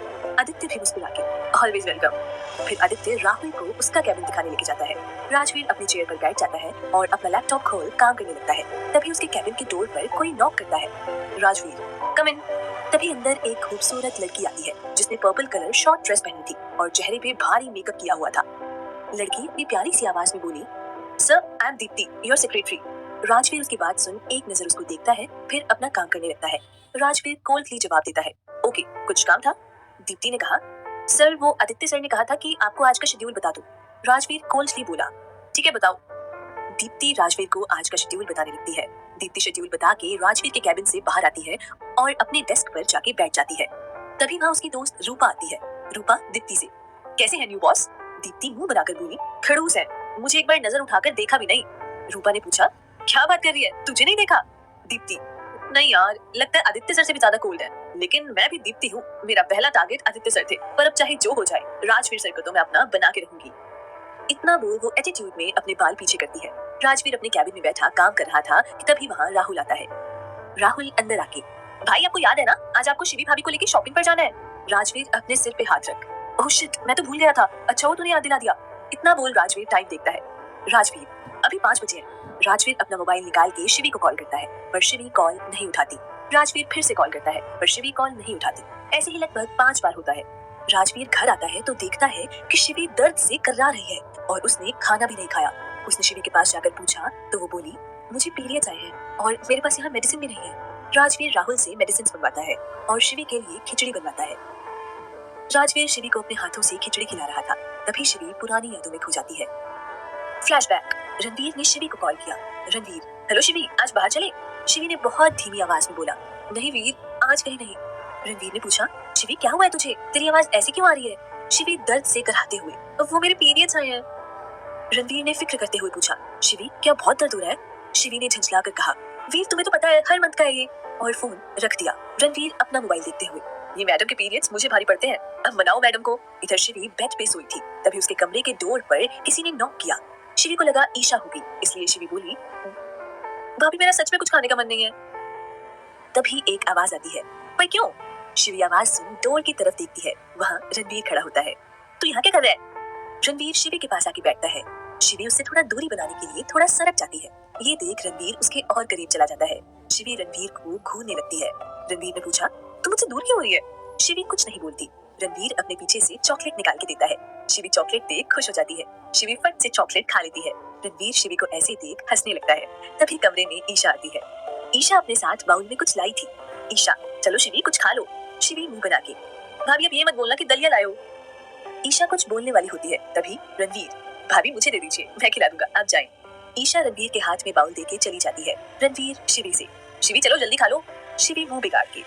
आदित्य भी मुस्कुरा के, ऑलवेज वेलकम। फिर आदित्य राहुल को उसका कैबिन दिखाने लेके जाता है। राजवीर अपनी चेयर पर बैठ जाता है और अपना लैपटॉप खोल काम करने लगता है। तभी उसके कैबिन की डोर पर कोई नॉक करता है। राजवीर, कम इन। तभी अंदर एक खूबसूरत लड़की आती है जिसने पर्पल कलर शॉर्ट ड्रेस पहनी थी और चेहरे पे भारी मेकअप किया हुआ था। लड़की अपनी प्यारी सी आवाज में बोली, sir, I am Deepti, your secretary. Rajveer उसकी बात सुन एक नजर उसको देखता है, फिर अपना काम करने लगता है। राजवीर कोल्डली जवाब देता है, ओके, कुछ काम था? दीप्ति ने कहा, सर, वो आदित्य सर ने कहा था कि आपको आज का शेड्यूल बता दूं। राजवीर कोल्डली बोला, ठीक है, बताओ। दीप्ति राजवीर को आज का शेड्यूल बताने लगती है। दीप्ति शेड्यूल बता के राजवीर के कैबिन से बाहर आती है और अपने डेस्क पर जाके बैठ जाती है। तभी वहाँ उसकी दोस्त रूपा आती है। रूपा दीप्ति से, कैसे है न्यू बॉस? दीप्ति मुंह बनाकर बोली, खड़ूस है, मुझे एक बार नजर उठाकर देखा भी नहीं। रूपा ने पूछा, क्या बात कर रही है, तुझे नहीं देखा? दीप्ति, नहीं यार, लगता है आदित्य सर से भी ज्यादा कोल्ड है, लेकिन मैं भी दीप्ति हूँ। मेरा पहला टारगेट आदित्य सर थे, पर अब चाहे जो हो जाए राजवीर सर को तो मैं अपना बना के रहूंगी। इतना बोल वो एटीट्यूड में अपने बाल पीछे करती है। राजवीर अपने कैबिन में बैठा काम कर रहा था कि तभी वहाँ राहुल आता है। राहुल अंदर आके, भाई आपको याद है ना, आज आपको शिवी भाभी को लेके शॉपिंग पर जाना है। राजवीर अपने सिर पे हाथ रख, ओह शिट, मैं तो भूल गया था, अच्छा वो तूने याद दिला दिया। इतना बोल राजवीर टाइम देखता है। राजवीर, अभी 5 बजे है। राजवीर अपना मोबाइल निकाल के शिवी को कॉल करता है, पर शिवी कॉल नहीं उठाती। राजवीर फिर से कॉल करता है, पर शिवी कॉल नहीं उठाती। ऐसे ही लगभग 5 बार होता है। राजवीर घर आता है तो देखता है कि शिवी दर्द से कर्रा रही है और उसने खाना भी नहीं खाया। उसने शिवी के पास जाकर पूछा तो वो बोली, मुझे पीरियड्स आए हैं और मेरे पास यहाँ मेडिसिन भी नहीं है। राजवीर राहुल से मेडिसिन मंगवाता है और शिवी के लिए खिचड़ी बनवाता है। राजवीर शिवी को अपने हाथों से खिचड़ी खिला रहा था, तभी शिवी पुरानी यादों में खो जाती है। फ्लैशबैक, रणवीर ने शिवी को कॉल किया। रणवीर, हेलो शिवी, आज बाहर चले? शिवी ने बहुत धीमी आवाज में बोला, नहीं वीर, आज कहीं नहीं। रणवीर ने पूछा, शिवी क्या हुआ है तुझे, तेरी आवाज ऐसी क्यों आ रही है? शिवी दर्द से कराहते हुए, अब वो मेरे पीरियड्स आए हैं। रणवीर ने फिक्र करते हुए पूछा, शिवी क्या बहुत दर्द हो रहा है? शिवी ने झंझलाकर कहा, वीर तुम्हें तो पता है हर मंथ का है ये, और फोन रख दिया। रणवीर अपना मोबाइल देखते हुए, ये मैडम के पीरियड्स मुझे भारी पड़ते हैं, अब मनाओ मैडम को। इधर शिवी बेड पे सोई थी, तभी उसके कमरे के डोर पर किसी ने नॉक किया। शिवी को लगा ईशा होगी, इसलिए शिवी बोली, भाभी मेरा सच में कुछ खाने का मन नहीं है। तभी एक आवाज आती है, पर क्यों? शिवी आवाज सुन डोर की तरफ देखती है, वहाँ रणवीर खड़ा होता है। तू यहाँ क्या कर रहा है? रणवीर शिवी के पास आके बैठता है। शिवी उससे थोड़ा दूरी बनाने के लिए थोड़ा सरक जाती है। ये देख रणवीर उसके और करीब चला जाता है। शिवी रणवीर को घूरने लगती है। रणवीर ने पूछा, तुम मुझसे दूर क्यों हो रही है? शिवी कुछ नहीं बोलती। रणवीर अपने पीछे से चॉकलेट निकाल के देता है। शिवी चॉकलेट देख खुश हो जाती है। शिवी फट से चॉकलेट खा लेती है। रणवीर शिवी को ऐसे देख हंसने लगता है। तभी कमरे में ईशा आती है। ईशा अपने साथ बाउल में कुछ लाई थी। ईशा, चलो शिवी कुछ खा लो। शिवी मुंह बना के, भाभी अब ये मत बोलना कि दलिया लाए हो। ईशा कुछ बोलने वाली होती है, तभी रणवीर, भाभी मुझे दे दीजिए, मैं खिला दूंगा, आप जाएं। ईशा रणवीर के हाथ में बाउल देके चली जाती है। रणवीर शिवी से, शिवी चलो जल्दी खा लो। शिवी मुंह बिगाड़ के,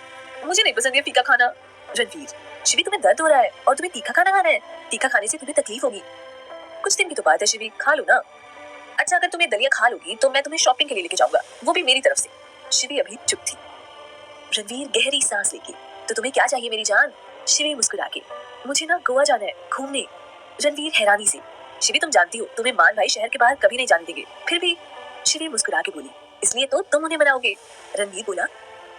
मुझे नहीं पसंद ये फीका खाना। रणवीर, शिवी तुम्हें दर्द हो रहा है और तुम्हें तीखा खाना खाना है, तीखा खाने से तुम्हें तकलीफ होगी। कुछ दिन की तो बात है शिवी, खा लो ना। अच्छा अगर तुम्हें दलिया खा लोगी तो मैं तुम्हें शॉपिंग के लिए लेके जाऊंगा, वो भी मेरी तरफ से। शिवी अभी चुप थी। रणवीर गहरी सांस लेके, तो तुम्हें क्या चाहिए मेरी जान? शिवी मुस्कुरा के, मुझे ना गोवा जाना है घूमने। रणवीर हैरानी से, शिवी तुम जानती हो तुम्हें मान भाई शहर के बाहर कभी नहीं जाने देंगे, फिर भी। शिवी मुस्कुरा के बोली, इसलिए तो तुम उन्हें मनाओगे। रणवीर बोला,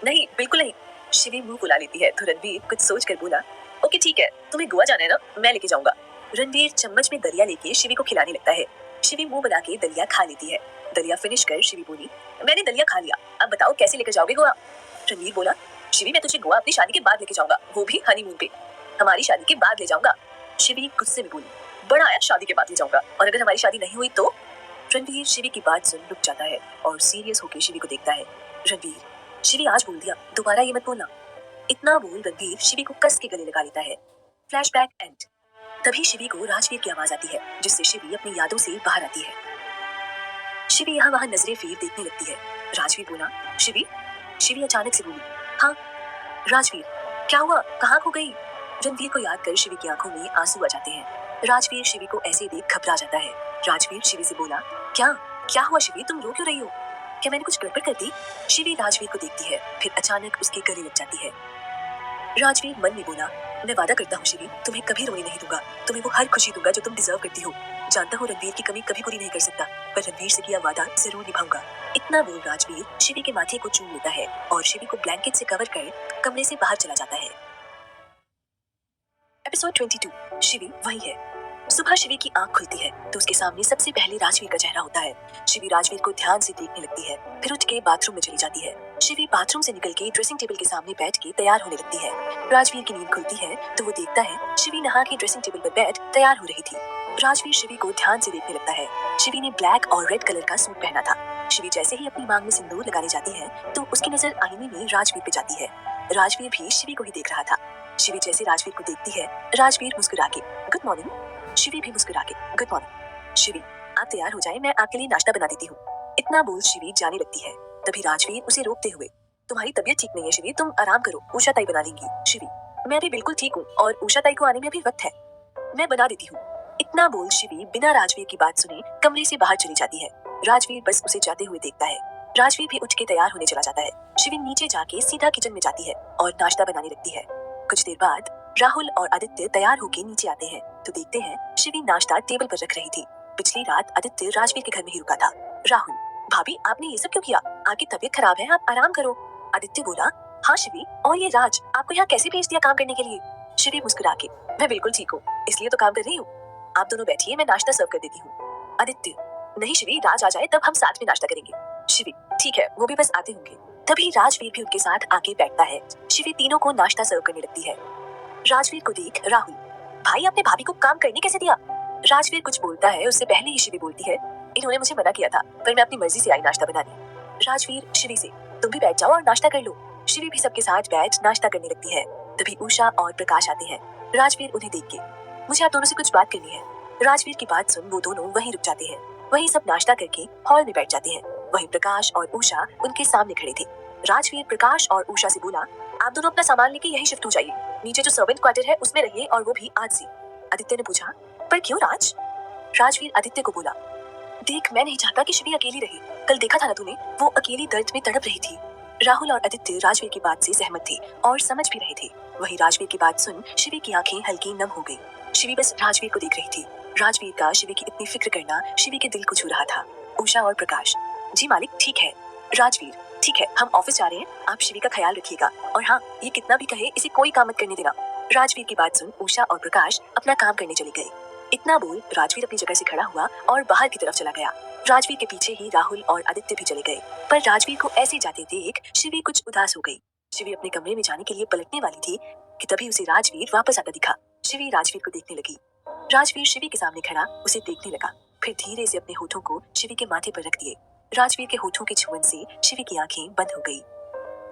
नहीं बिल्कुल नहीं। शिवी मुंह फुला लेती है तो रणवीर कुछ सोच कर बोला, ओके ठीक है, तुम्हें गोवा जाना है ना, मैं लेके जाऊंगा। रणवीर चम्मच में दलिया लेके शिवी को खिलाने लगता है। शिवी मुंह बना के दलिया खा लेती है। दलिया फिनिश कर शिवी बोली, मैंने दलिया खा लिया, अब बताओ कैसे लेकर जाओगे गोवा? रणवीर बोला, शिवी मैं तुझे गोवा अपनी शादी के बाद लेके जाऊंगा, वो भी हनीमून पे। हमारी शादी के बाद ले जाऊंगा। शिवी गुस्से में बोली, बड़ा आया शादी के बाद ले जाऊंगा, और अगर हमारी शादी नहीं हुई तो? रणवीर शिवी की बात सुन रुक जाता है और सीरियस होकर शिवी को देखता है। रणवीर, शिवी आज बोल दिया, दोबारा ये मत बोलना। इतना बोल रणवीर शिवी को कस के गले लगा लेता है। Flashback and. तभी शिवी को राजवीर की आवाज आती है, जिससे शिवी अपनी यादों से बाहर आती है। शिवी यहाँ वहाँ नजरें फेर देखने लगती है। राजवीर बोला, शिवी? शिवी अचानक से बोली, हाँ। राजवीर, क्या हुआ, कहाँ खो गई? रणवीर को याद कर शिवी की आंखों में आंसू आ जाते हैं। राजवीर शिवी को ऐसे देख घबरा जाता है। राजवीर शिवी से बोला, क्या क्या हुआ शिवी, तुम रो क्यों रही हो? क्या मैंने कुछ गड़बड़ कर दी? शिवी राजवीर को देखती है, फिर अचानक उसके गले लग जाती है। राजवीर मन में बोला, मैं वादा करता हूँ शिवी, तुम्हें कभी रोने नहीं दूंगा, तुम्हें वो हर खुशी दूंगा जो तुम डिजर्व करती हो। जानता हूँ रणवीर की कमी कभी पूरी नहीं कर सकता, पर रणवीर से किया वादा जरूर निभाऊंगा। इतना बोल राजवीर शिवी के माथे को चूम लेता है और शिवी को ब्लैंकेट से कवर कर कमरे से बाहर चला जाता है। एपिसोड 22। शिवी वही है। सुबह शिवी की आंख खुलती है तो उसके सामने सबसे पहले राजवीर का चेहरा होता है। शिवी राजवीर को ध्यान से देखने लगती है, फिर उठ के बाथरूम में चली जाती है। शिवी बाथरूम से निकल के ड्रेसिंग टेबल के सामने बैठ के तैयार होने लगती है। राजवीर की नींद खुलती है तो वो देखता है शिवी नहा के ड्रेसिंग टेबल पर बैठ तैयार हो रही थी। राजवीर शिवी को ध्यान से देखने लगता है। शिवी ने ब्लैक और रेड कलर का सूट पहना था। शिवी जैसे ही अपनी मांग में सिंदूर लगाने जाती है तो उसकी नजर आईने में राजवीर पे जाती है। राजवीर भी शिवी को ही देख रहा था। शिवी जैसे राजवीर को देखती है, राजवीर मुस्कुरा के, गुड मॉर्निंग। शिवी भी मुस्कुरा के, गुड मॉर्निंग। शिवी, आप तैयार हो जाए, मैं आपके लिए नाश्ता बना देती हूँ। इतना बोल शिवी जाने लगती है। तभी राजवीर उसे रोकते हुए, तुम्हारी तबीयत ठीक नहीं है शिवी, तुम आराम करो, उषा ताई बना लेंगी। शिवी, मैं भी बिल्कुल ठीक हूँ और उषा ताई को आने में अभी वक्त है, मैं बना देती हूँ। इतना बोल शिवी बिना राजवीर की बात सुने कमरे से बाहर चली जाती है। राजवीर बस उसे जाते हुए देखता है। राजवीर भी उठ के तैयार होने चला जाता है। शिवी नीचे जाके सीधा किचन में जाती है और नाश्ता बनाने लगती है। कुछ देर बाद राहुल और आदित्य तैयार होके नीचे आते हैं तो देखते हैं शिवी नाश्ता टेबल पर रख रही थी। पिछली रात आदित्य राजवीर के घर में ही रुका था। राहुल, भाभी आपने ये सब क्यों किया? आपकी तबीयत खराब है, आप आराम करो। आदित्य बोला, हाँ शिवी, और ये राज आपको यहाँ कैसे भेज दिया काम करने के लिए? शिवी मुस्कुरा के, मैं बिल्कुल ठीक हूँ, इसलिए तो काम कर रही हूँ। आप दोनों बैठिए, मैं नाश्ता सर्व कर देती हूँ। आदित्य, नहीं शिवी, राज आ जाए तब हम साथ में नाश्ता करेंगे। शिवी, ठीक है, वो भी बस आते होंगे। तभी राजवीर भी उनके साथ आके बैठता है। शिवी तीनों को नाश्ता सर्व करने लगती है। राजवीर को देख राहुल, भाई आपने भाभी को काम करने कैसे दिया? राजवीर कुछ बोलता है उससे पहले ही शिवी बोलती है, इन्होंने मुझे मना किया था पर मैं अपनी मर्जी से आई नाश्ता बनाने। राजवीर शिवी से, तुम भी बैठ जाओ और नाश्ता कर लो। शिवी भी सबके साथ बैठ नाश्ता करने लगती है। तभी उषा और प्रकाश आते हैं। राजवीर उन्हें देख के, मुझे आप दोनों से कुछ बात करनी है। राजवीर की बात सुन वो दोनों वहीं रुक जाते हैं। वहीं सब नाश्ता करके हॉल में बैठ जाते हैं। वहीं प्रकाश और उषा उनके सामने खड़े थे। राजवीर प्रकाश और उषा से बोला, आप दोनों अपना सामान लेके यहीं शिफ्ट हो जाइए, नीचे जो सर्वेंट क्वार्टर है उसमें रहिए, और वो भी आज से। आदित्य ने पूछा, पर क्यों राज? राजवीर आदित्य को बोला, देख मैं नहीं चाहता कि शिवी अकेली रहे, कल देखा था ना तूने, वो अकेली दर्द में तड़प रही थी। राहुल और आदित्य राजवीर की बात से सहमत थे और समझ भी रहे थे। वहीं राजवीर की बात सुन शिवी की आंखें हल्की नम हो गई। शिवी बस राजवीर को देख रही थी। राजवीर का शिवी की इतनी फिक्र करना शिवी के दिल को छू रहा था। उषा और प्रकाश, जी मालिक ठीक है। राजवीर, ठीक है, हम ऑफिस जा रहे हैं, आप शिवी का ख्याल रखिएगा, और हाँ ये कितना भी कहे इसे कोई काम मत करने देना। राजवीर की बात सुन उषा और प्रकाश अपना काम करने चले गए। इतना बोल राजवीर अपनी जगह से खड़ा हुआ और बाहर की तरफ चला गया। राजवीर के पीछे ही राहुल और आदित्य भी चले गए, पर राजवीर को ऐसे जाते देख शिवी कुछ उदास हो गई। शिवी अपने कमरे में जाने के लिए पलटने वाली थी कि तभी उसे राजवीर वापस आता दिखा। शिवी राजवीर को देखने लगी। राजवीर शिवी के सामने खड़ा उसे देखने लगा, फिर धीरे से अपने होठों को शिवी के माथे पर रख दिए। राजवीर के होठों के छुअन से शिवी की आंखें बंद हो गई।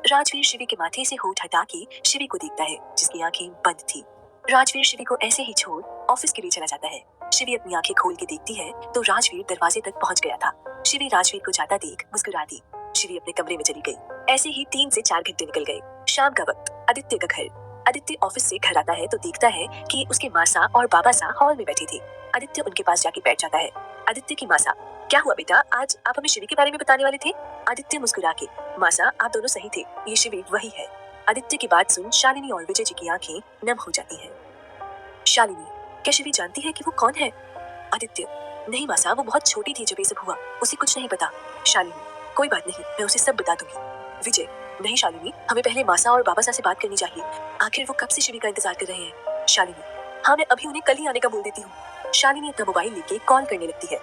राजवीर शिवी के माथे से होठ हटा के शिवी को देखता है जिसकी आंखें बंद थी। राजवीर शिवी को ऐसे ही छोड़ ऑफिस के लिए चला जाता है। शिवी अपनी आंखें खोल के देखती है तो राजवीर दरवाजे तक पहुंच गया था। शिवी राजवीर को जाता देख मुस्कुरा दी। शिवी अपने कमरे में चली गई। ऐसे ही 3 से 4 घंटे निकल गए। शाम का वक्त, आदित्य का घर। आदित्य ऑफिस से घर आता है तो देखता है कि उसके माँ सा और बाबा सा हॉल में बैठे थे। आदित्य उनके पास जाके बैठ जाता है। आदित्य की मासा, क्या हुआ बेटा, आज आप हमें शिवी के बारे में बताने वाले थे? आदित्य मुस्कुरा के, मासा आप दोनों सही थे, ये शिवी वही है। आदित्य की बात सुन शालिनी और विजय जी की आंखें नम हो जाती हैं। शालिनी, क्या शिवी जानती है कि वो कौन है? आदित्य, नहीं मासा, वो बहुत छोटी थी जब ये सब हुआ, उसे कुछ नहीं पता। शालिनी, कोई बात नहीं, मैं उसे सब बता दूंगी। विजय, नहीं शालिनी, हमें पहले मासा और बाबा से बात करनी चाहिए, आखिर वो कब से शिवी का इंतजार कर रहे हैं। शालिनी, हाँ मैं अभी उन्हें कल ही आने का बोल देती हूँ। शालिनी अपना मोबाइल लेके कॉल करने लगती है।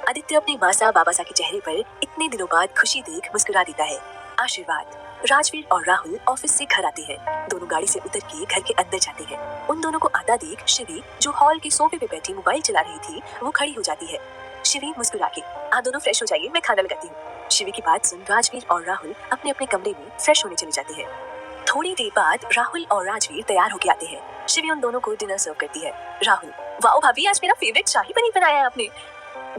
आदित्य अपने मासा बाबासा के चेहरे पर इतने दिनों बाद खुशी देख मुस्कुरा देता है। आशीर्वाद। राजवीर और राहुल ऑफिस से घर आते हैं। दोनों गाड़ी से उतर के घर के अंदर जाते हैं। उन दोनों को आता देख शिवी, जो हॉल के सोफे पे बैठी मोबाइल चला रही थी, वो खड़ी हो जाती है। शिवी मुस्कुरा के, आप दोनों फ्रेश हो जाइए, मैं खाना लगाती हूँ। शिवी की बात सुन राजवीर और राहुल अपने अपने कमरे में फ्रेश होने चले जाते हैं। थोड़ी देर बाद राहुल और राजवीर तैयार होके आते हैं। शिवी उन दोनों को डिनर सर्व करती है। राहुल, वाओ भाभी, आज मेरा फेवरेट शाही पनीर बनाया है आपने,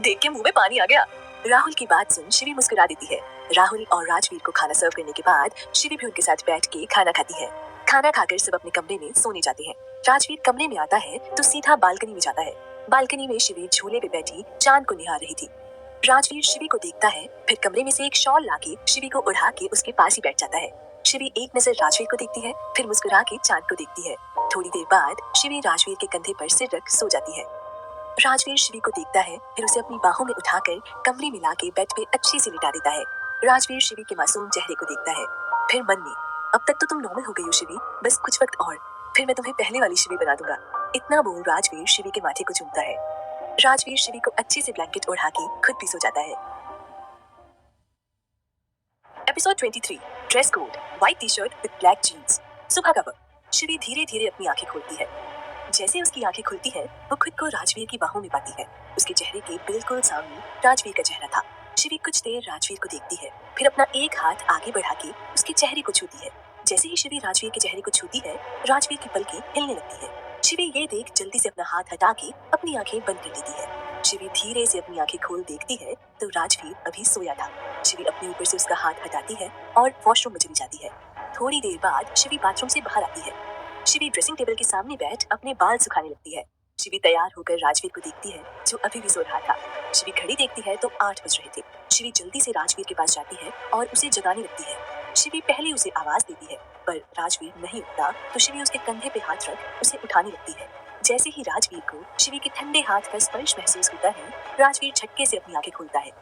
देख के मुंह में पानी आ गया। राहुल की बात सुन शिवी मुस्कुरा देती है। राहुल और राजवीर को खाना सर्व करने के बाद शिवी भी उनके साथ बैठ के खाना खाती है। खाना खाकर सब अपने कमरे में सोने जाते हैं। राजवीर कमरे में आता है तो सीधा बालकनी में जाता है। बालकनी में शिवी झूले पे बैठी चांद को निहार रही थी। राजवीर शिवी को देखता है, फिर कमरे में से एक शॉल लाके शिवी को उड़ा के उसके पास ही बैठ जाता है। शिवी एक नजर राजवीर को देखती है, फिर मुस्कुरा के चांद को देखती है। थोड़ी देर बाद शिवी राजवीर के कंधे पर सिर रख सो जाती है। राजवीर शिवी को देखता है, फिर उसे अपनी बाहों में उठाकर कमरे में लाके बेड पे अच्छे से लिटा देता है। राजवीर शिवी के मासूम चेहरे को देखता है, फिर मन में, अब तक तो तुम नॉर्मल हो गई हो शिवी, बस कुछ वक्त और, फिर मैं तुम्हें पहले वाली शिवी बना दूंगा। इतना बोल राजवीर शिवी के माथे को चूमता है। राजवीर शिवी को अच्छे से ब्लैंकेट ओढ़ा के खुद भी सो जाता है। Episode 23, dress code, white T shirt with black jeans. सुबह का वक्त। शिवी धीरे धीरे अपनी आंखें खोलती है। जैसे उसकी आंखें खुलती है, वो खुद को राजवीर की बाहों में पाती है। उसके चेहरे के बिल्कुल सामने राजवीर का चेहरा था। शिवी कुछ देर राजवीर को देखती है, फिर अपना एक हाथ आगे बढ़ा के उसके चेहरे को छूती है। जैसे ही शिवी राजवीर के चेहरे को छूती है, राजवीर की पलकें हिलने लगती है। शिवी ये देख जल्दी से अपना हाथ हटा के अपनी आंखें बंद कर लेती है। शिवी धीरे से अपनी आंखें खोल देखती है तो राजवीर अभी सोया था। शिवी अपने ऊपर से उसका हाथ हटाती है और वॉशरूम में चली जाती है। थोड़ी देर बाद शिवी बाथरूम से बाहर आती है। शिवी ड्रेसिंग टेबल के सामने बैठ अपने बाल सुखाने लगती है। शिवी तैयार होकर राजवीर को देखती है, जो अभी भी सो रहा था। शिवी घड़ी देखती है तो 8 बज रहे थे। शिवी जल्दी से राजवीर के पास जाती है और उसे जगाने लगती है। शिवी पहले उसे आवाज देती है, पर राजवीर नहीं उठता तो शिवी उसके कंधे पे हाथ रख उसे उठाने लगती है। जैसे ही राजवीर को शिवी के ठंडे हाथ का स्पर्श महसूस होता है, राजवीर झटके से अपनी आंखें खोलता है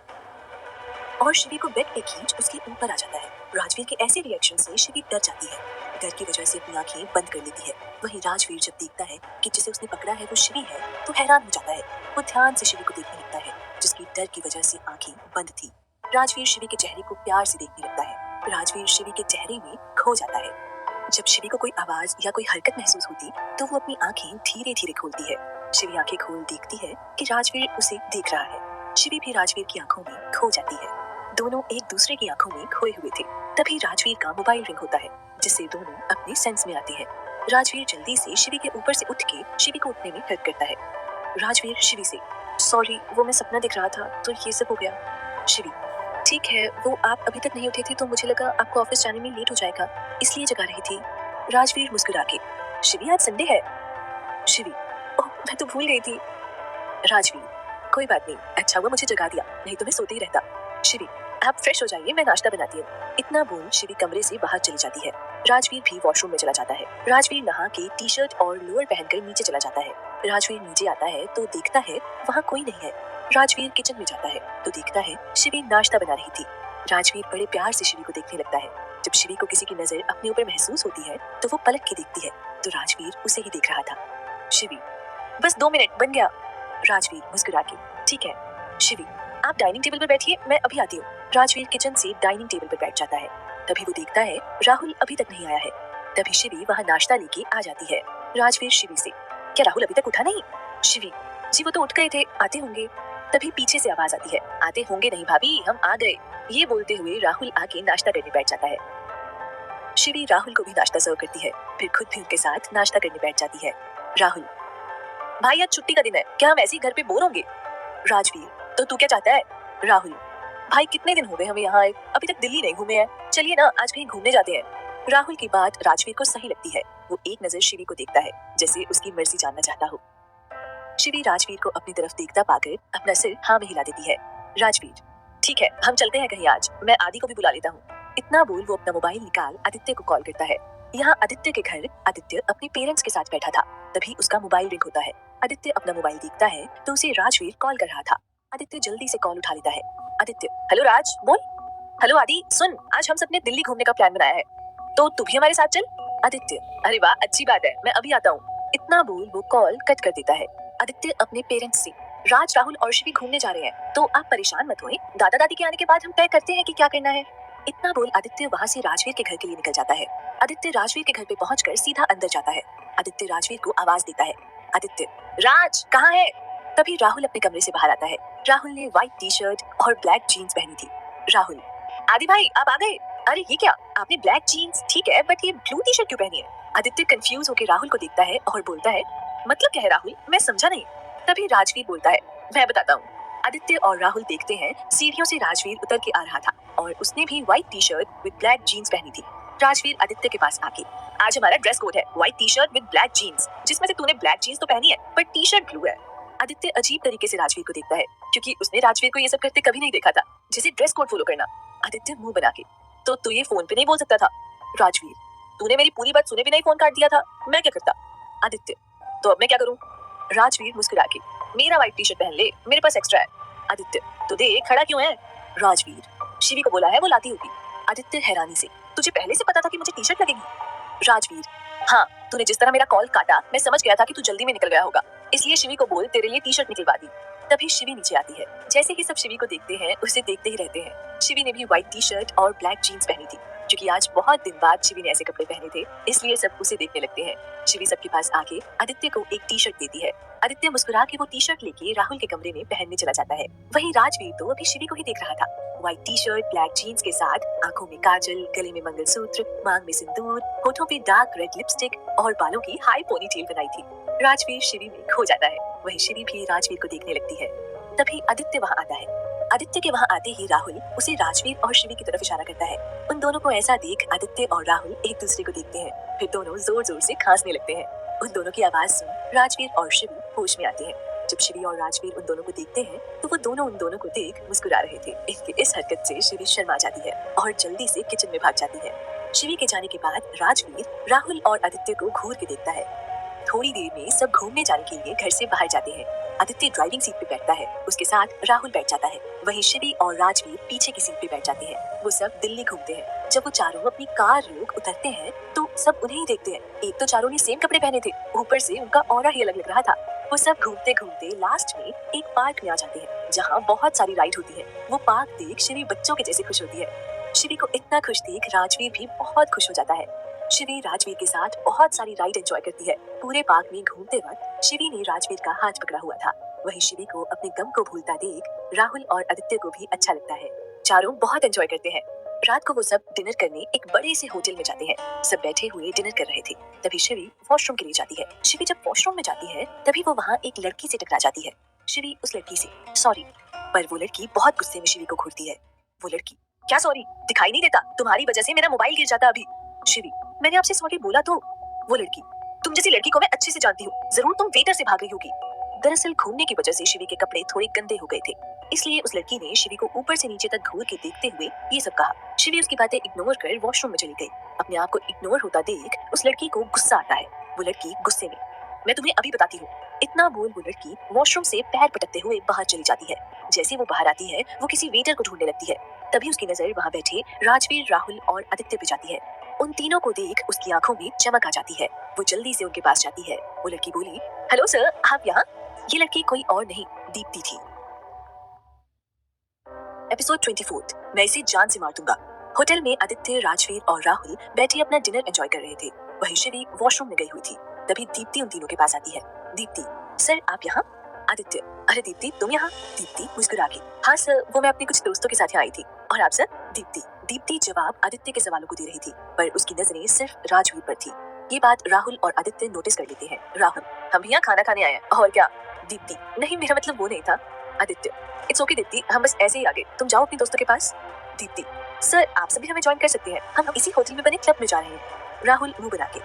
और शिवी को बेड पे खींच उसके ऊपर आ जाता है। राजवीर के ऐसे रिएक्शन से शिवी डर जाती है। डर की वजह से अपनी आंखें बंद कर लेती है। वहीं राजवीर जब देखता है कि जिसे उसने पकड़ा है वो शिवी है, तो हैरान हो जाता है। वो ध्यान से शिवी को देखने लगता है, जिसकी डर की वजह से आंखें बंद थी। राजवीर शिवी के चेहरे को प्यार से देखने लगता है। राजवीर शिवी के चेहरे में खो जाता है। जब शिवी को कोई आवाज या कोई हरकत महसूस होती तो वो अपनी आंखें धीरे धीरे खोलती है। शिवी आंखें खोल देखती है कि राजवीर उसे देख रहा है। शिवी भी राजवीर की आंखों में खो जाती है। दोनों एक दूसरे की आंखों में खोए हुए थे। तभी राजवीर का मोबाइल रिंग होता है, जिससे दोनों अपने सेंस में आते हैं। राजवीर जल्दी से शिवी के ऊपर से उठ के शिवी को उठने में हेल्प करता है। राजवीर शिवी से, सॉरी, वो मैं सपना देख रहा था तो ये सब हो गया। शिवी, ठीक है, वो आप अभी तक नहीं उठे थे तो मुझे लगा आपको ऑफिस जाने में लेट हो जाएगा, इसलिए जगा रही थी। राजवीर मुस्कुरा के, शिवी आज संडे है। शिवी, ओह मैं तो भूल गई थी। राजवीर, कोई बात नहीं, अच्छा हुआ मुझे जगा दिया, नहीं तो मैं सोते ही रहता। शिवी, आप फ्रेश हो जाइए, मैं नाश्ता बनाती हूँ। इतना बोल शिवी कमरे से बाहर चली जाती है। राजवीर भी वॉशरूम में चला जाता है। राजवीर नहा के टी शर्ट और लोअर पहनकर नीचे चला जाता है। राजवीर नीचे आता है तो देखता है वहाँ कोई नहीं है। राजवीर किचन में जाता है तो देखता है शिवी नाश्ता बना रही थी। राजवीर बड़े प्यार से शिवी को देखने लगता है। जब शिवी को किसी की नजर अपने ऊपर महसूस होती है तो वो पलट के देखती है तो राजवीर उसे ही देख रहा था। शिवी, बस 2 मिनट, बन गया। राजवीर मुस्कुरा के, ठीक है। शिवी, आप डाइनिंग टेबल पर बैठिए, मैं अभी आती हूँ। राजवीर किचन से डाइनिंग टेबल पर बैठ जाता है। तभी वो देखता है राहुल अभी तक नहीं आया है। तभी शिवी वहाँ नाश्ता लेके आ जाती है। राजवीर शिवी से, क्या राहुल अभी तक उठा नहीं? शिवी, जी वो तो उठ गए थे, आते होंगे। तभी पीछे से आवाज आती है, आते होंगे नहीं भाभी, हम आ गए। ये बोलते हुए राहुल आके नाश्ता करने बैठ जाता है। शिवी राहुल को भी नाश्ता सर्व करती है, फिर खुद भी उनके साथ नाश्ता करने बैठ जाती है। राहुल, भाई आज छुट्टी का दिन है, क्या हम ऐसे ही घर पे बोर होंगे? राजवीर, तो तू क्या चाहता है? राहुल, भाई कितने दिन हो गए हमें यहाँ आए, अभी तक दिल्ली नहीं घूमे हैं, चलिए ना आज कहीं घूमने जाते हैं। राहुल की बात राजवीर को सही लगती है। वो एक नजर शिवी को देखता है, जैसे उसकी मर्जी जानना चाहता हो। शिवी राजवीर को अपनी तरफ देखता पाकर अपना सिर हाँ में हिला देती है। राजवीर, ठीक है हम चलते हैं कहीं आज, मैं आदि को भी बुला लेता हूँ। इतना बोल वो अपना मोबाइल निकाल आदित्य को कॉल करता है। यहाँ आदित्य के घर आदित्य अपने पेरेंट्स के साथ बैठा था, तभी उसका मोबाइल रिंग होता है। आदित्य अपना मोबाइल देखता है तो उसे राजवीर कॉल कर रहा था। आदित्य जल्दी से कॉल उठा लेता है। आदित्य, हेलो राज, बोल। हेलो आदि, सुन आज हम सबने दिल्ली घूमने का प्लान बनाया है, तो तू भी हमारे साथ चल। आदित्य, अरे वाह अच्छी बात है, मैं अभी आता हूँ। इतना बोल वो कॉल कट कर देता है। आदित्य अपने पेरेंट्स से, राज, राहुल और शिवी घूमने जा रहे हैं, तो आप परेशान मत होएं, दादा दादी के आने के बाद हम तय करते हैं कि क्या करना है। इतना बोल आदित्य वहाँ से राजवीर के घर के लिए निकल जाता है। आदित्य राजवीर के घर पे पहुंचकर सीधा अंदर जाता है। आदित्य राजवीर को आवाज देता है, आदित्य, राज कहाँ है? तभी राहुल अपने कमरे से बाहर आता है। राहुल ने व्हाइट टी शर्ट और ब्लैक जीन्स पहनी थी। राहुल, आदि भाई आप आ गए? अरे ये क्या, आपने ब्लैक जीन्स ठीक है बट ये ब्लू टी शर्ट क्यों पहनी है? आदित्य कंफ्यूज होकर राहुल को देखता है और बोलता है, मतलब क्या है राहुल, मैं समझा नहीं। तभी राजवीर बोलता है, मैं बताता हूँ। आदित्य और राहुल देखते हैं सीढ़ियों से राजवीर उतर के आ रहा था और उसने भी white T shirt with black jeans पहनी थी। राजवीर आदित्य के पास आके, आज हमारा ड्रेस कोड है white T shirt with black jeans, जिसमें से तूने ब्लैक जीन्स तो पहनी है पर टी शर्ट ब्लू है। आदित्य अजीब तरीके से राजवीर को देखता है क्योंकि उसने राजवीर को ये सब करते कभी नहीं देखा था, जैसे ड्रेस कोड फॉलो करना। आदित्य मुंह बना के, तो तू ये फोन पे नहीं बोल सकता था? राजवीर, तूने मेरी पूरी बात सुने बिना ही फोन काट दिया था, मैं क्या करता? आदित्य, तो अब मैं क्या करूं? राजवीर मुस्कुरा के, मेरा व्हाइट टी शर्ट पहन ले, मेरे पास एक्स्ट्रा है। आदित्य, तो दे खड़ा क्यों है? राजवीर, शिवी को बोला है वो लाती होगी। आदित्य हैरानी से, तुझे पहले से पता था कि मुझे टी शर्ट लगेगी? राजवीर, हाँ, तूने जिस तरह मेरा कॉल काटा मैं समझ गया था कि तू जल्दी में निकल गया होगा, इसलिए शिवी को बोल तेरे लिए टी शर्ट निकलवा दी। तभी शिवी नीचे आती है। जैसे ही सब शिवी को देखते हैं उसे देखते ही रहते हैं। शिवी ने भी व्हाइट टी शर्ट और ब्लैक जीन्स पहनी थी, क्योंकि आज बहुत दिन बाद शिवी ने ऐसे कपड़े पहने थे, इसलिए सब उसे देखने लगते हैं। शिवी सबके पास आके आदित्य को एक टी शर्ट देती है। आदित्य मुस्कुरा के वो टी शर्ट लेके राहुल के कमरे में पहनने चला जाता है। वहीं राजवीर तो अभी शिवी को ही देख रहा था। White T shirt, black jeans के साथ आंखों में काजल, गले में मंगलसूत्र, मांग में सिंदूर, होठों पे डार्क रेड लिपस्टिक और बालों की हाई पोनीटेल बनाई थी। राजवीर शिवी में खो जाता है। वहीं शिवी भी राजवीर को देखने लगती है। तभी आदित्य वहाँ आता है। आदित्य के वहाँ आते ही राहुल उसे राजवीर और शिवी की तरफ इशारा करता है। उन दोनों को ऐसा देख आदित्य और राहुल एक दूसरे को देखते हैं, फिर दोनों जोर जोर से खांसने लगते हैं। उन दोनों की आवाज सुन राजवीर और शिवी होश में आते हैं। जब शिवी और राजवीर उन दोनों को देखते हैं तो वो दोनों उन दोनों को देख मुस्कुरा रहे थे। इनकी इस हरकत से शिवी शर्मा जाती है और जल्दी से किचन में भाग जाती है। शिवी के जाने के बाद राजवीर राहुल और आदित्य को घूर के देखता है। थोड़ी देर में सब घूमने जाने के लिए घर से बाहर जाते हैं। आदित्य ड्राइविंग सीट पे बैठता है, उसके साथ राहुल बैठ जाता है। वहीं शिवी और राजवीर पीछे की सीट पे बैठ जाते हैं। वो सब दिल्ली घूमते हैं। जब वो चारों अपनी कार रोक उतरते हैं तो सब उन्हें ही देखते हैं। एक तो चारों ने सेम कपड़े पहने थे, ऊपर से उनका ऑरा ही अलग लग रहा था। वो सब घूमते घूमते लास्ट में एक पार्क में आ जाते हैं जहाँ बहुत सारी राइड होती है। वो पार्क देख शिवी बच्चों के जैसे खुश होती है। शिवी को इतना खुश देख राजवीर भी बहुत खुश हो जाता है। शिवी राजवीर के साथ बहुत सारी राइड एंजॉय करती है। पूरे पार्क में घूमते वक्त शिवी ने राजवीर का हाथ पकड़ा हुआ था। वहीं शिवी को अपने गम को भूलता देख राहुल और आदित्य को भी अच्छा लगता है। चारों बहुत एंजॉय करते हैं। रात को वो सब डिनर करने एक बड़े से होटल में जाते हैं। सब बैठे हुए डिनर कर रहे थे, तभी शिवी वॉशरूम के लिए जाती है। शिवी जब वॉशरूम में जाती है तभी वो वहाँ एक लड़की से टकरा जाती है। शिवी उस लड़की से सॉरी, पर वो लड़की बहुत गुस्से में शिवी को घूरती है। वो लड़की, क्या सॉरी, दिखाई नहीं देता, तुम्हारी वजह से मेरा मोबाइल गिर जाता अभी। शिवी, मैंने आपसे सॉरी बोला तो। वो लड़की, तुम जैसी लड़की को मैं अच्छे से जानती हूँ, जरूर तुम वेटर से भाग गई होगी। दरअसल घूमने की वजह से शिवी के कपड़े थोड़े गंदे हो गए थे, इसलिए उस लड़की ने शिवी को ऊपर से नीचे तक घूर के देखते हुए ये सब कहा। शिवी उसकी बातें इग्नोर कर वॉशरूम में चली गई। अपने आप को इग्नोर होता देख उस लड़की को गुस्सा आता है। वो लड़की गुस्से में, मैं तुम्हें अभी बताती हूँ। इतना बोल वो लड़की वॉशरूम से पैर पटकते हुए बाहर चली जाती है। जैसे वो बाहर आती है वो किसी वेटर को ढूंढने लगती है। तभी उसकी नजर वहाँ बैठे राजवीर, राहुल और आदित्य पे जाती है। उन तीनों को देख उसकी आंखों में चमक आ जाती है। वो जल्दी से उनके पास जाती है। वो लड़की बोली, हेलो सर, आप यहाँ? ये लड़की कोई और नहीं, दीप्ति थी। एपिसोड 24, मैं इसे जान से मार दूंगा। होटल में आदित्य, राजवीर और राहुल बैठे अपना डिनर एंजॉय कर रहे थे। वहीं शिवी वॉशरूम में गई हुई थी। तभी दीप्ति उन तीनों के पास आती है। दीप्ति, सर आप यहाँ? आदित्य, अरे दीप्ति तुम यहाँ? दीप्ति मुस्कुरा के, हाँ सर, वो मैं अपने कुछ दोस्तों के साथ यहाँ आई थी। और आप सर? दीप्ति जवाब आदित्य के सवालों को दे रही थी, पर उसकी नजरें सिर्फ राजवीर पर थी। ये बात राहुल और आदित्य नोटिस कर लेते हैं। राहुल, हम भी यहाँ खाना खाने आए हैं। और क्या? दीप्ति, नहीं मेरा मतलब वो नहीं था। आदित्य, इट्स ओके दीप्ति, हम बस ऐसे ही आ गए, तुम जाओ अपने दोस्तों के पास। दीप्ति, सर आप सभी हमें ज्वाइन कर सकते हैं, हम इसी होटल में बने क्लब में जा रहे हैं। राहुल मुंह बना के,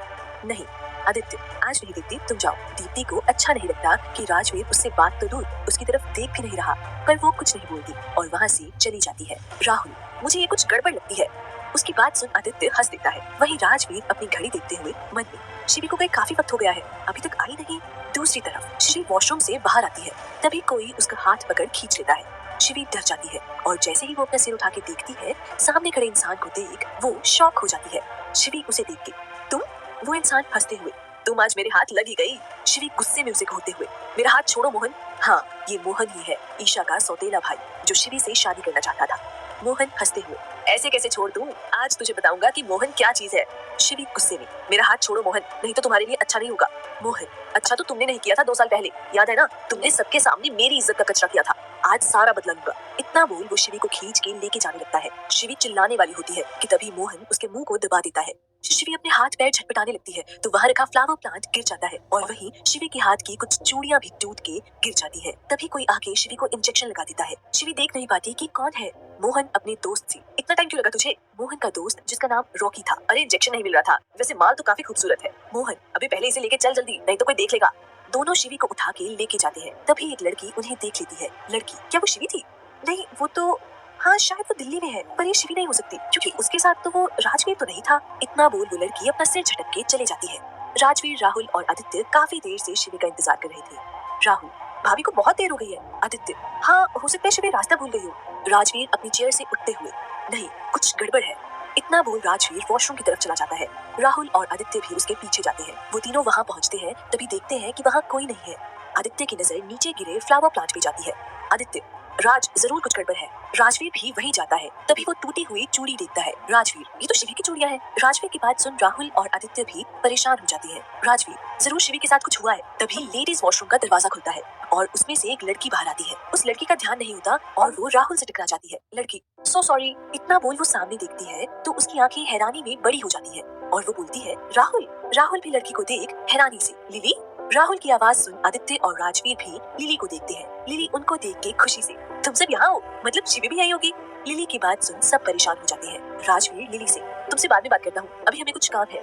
नहीं आदित्य, आज नहीं दीप्ति, तुम जाओ। दीप्ति को अच्छा नहीं लगता कि राजवीर उससे बात तो दूर उसकी तरफ देख भी नहीं रहा, पर वो कुछ नहीं बोलती और वहाँ से चली जाती है। राहुल, मुझे ये कुछ गड़बड़ लगती है। उसकी बात सुन आदित्य हंस देता है। वहीं राजवीर अपनी घड़ी देखते हुए मन में, शिवी को गए काफी वक्त हो गया है, अभी तक आई नहीं। दूसरी तरफ शिवी वॉशरूम से बाहर आती है, तभी कोई उसका हाथ पकड़ खींच लेता है। शिवी डर जाती है और जैसे ही वो अपना सिर उठा के देखती है, सामने खड़े इंसान को देख वो शॉक हो जाती है। शिवी उसे देख के, तुम? वो इंसान हंसते हुए, तुम आज मेरे हाथ लग ही गई। शिवी गुस्से में उसे घूरते हुए, मेरा हाथ छोड़ो मोहन। हाँ, ये मोहन ही है, ईशा का सौतेला भाई, जो शिवी से शादी करना चाहता था। मोहन हंसते हुए, ऐसे कैसे छोड़ दूं? आज तुझे बताऊंगा कि मोहन क्या चीज है। शिवी गुस्से में, मेरा हाथ छोड़ो मोहन, नहीं तो तुम्हारे लिए अच्छा नहीं होगा। मोहन, अच्छा तो तुमने नहीं किया था 2 साल पहले, याद है ना? तुमने सबके सामने मेरी इज्जत का कचरा किया था, आज सारा बदला लूंगा। इतना बोल वो शिवी को खींच के लेके जाने लगता है। शिवी चिल्लाने वाली होती है कि तभी मोहन उसके मुंह को दबा देता है। शिवी अपने हाथ पैर झटपटाने लगती है तो वहाँ रखा फ्लावर प्लांट गिर जाता है और वहीं शिवी के हाथ की कुछ चूड़ियां भी टूट के गिर जाती है। तभी कोई आके शिवी को इंजेक्शन लगा देता है। शिवी देख नहीं पाती कि कौन है। मोहन अपने दोस्त से, इतना टाइम क्यों लगा तुझे? मोहन का दोस्त जिसका नाम रॉकी था। अरे इंजेक्शन नहीं मिल रहा था, वैसे माल तो काफी खूबसूरत है। मोहन, अभी पहले इसे लेके चल जल्दी, नहीं तो कोई देख लेगा। दोनों शिवी को उठा के लेके जाते हैं। तभी एक लड़की उन्हें देख लेती है। लड़की, क्या वो शिवी थी? नहीं, वो तो, हाँ शायद वो दिल्ली में है, पर ये शिवी नहीं हो सकती क्योंकि उसके साथ तो वो राजवीर तो नहीं था। इतना बोल वो लड़की अपना सिर झटक के चली जाती है। राजवीर, राहुल और आदित्य काफी देर से शिवी का इंतजार कर रहे थे। राहुल, भाभी को बहुत देर हो गई है। आदित्य, हाँ हो सकता है शिवी रास्ता भूल गई हो। राजवीर अपनी चेयर से उठते हुए, नहीं कुछ गड़बड़ है। इतना बोल राजवीर वॉशरूम की तरफ चला जाता है। राहुल और आदित्य भी उसके पीछे जाते हैं। वो तीनों वहाँ पहुँचते हैं तभी देखते हैं कि वहाँ कोई नहीं है। आदित्य की नजर नीचे गिरे फ्लावर प्लांट पे जाती है। आदित्य, राज जरूर कुछ गड़बड़ है। राजवीर भी वहीं जाता है तभी वो टूटी हुई चूड़ी देखता है। राजवीर, ये तो शिवी की चूड़ियां हैं। राजवीर की बात सुन राहुल और आदित्य भी परेशान हो जाती है। राजवीर, जरूर शिवी के साथ कुछ हुआ है। तभी लेडीज वॉशरूम का दरवाजा खुलता है और उसमें से एक लड़की बाहर आती है। उस लड़की का ध्यान नहीं होता और वो राहुल से टकरा जाती है। लड़की, सो सॉरी। इतना बोल वो सामने देखती है तो उसकी आंखें हैरानी में बड़ी हो जाती है और वो बोलती है, राहुल। राहुल भी लड़की को देख हैरानी से, लिली। राहुल की आवाज सुन आदित्य और राजवीर भी लिली को देखते हैं। लिली उनको देख के खुशी से, तुम सब यहाँ हो, मतलब शिवी भी यही होगी। लिली की बात सुन सब परेशान हो जाते हैं। राजवीर लिली से, तुमसे बाद में बात करता हूँ, अभी हमें कुछ काम है।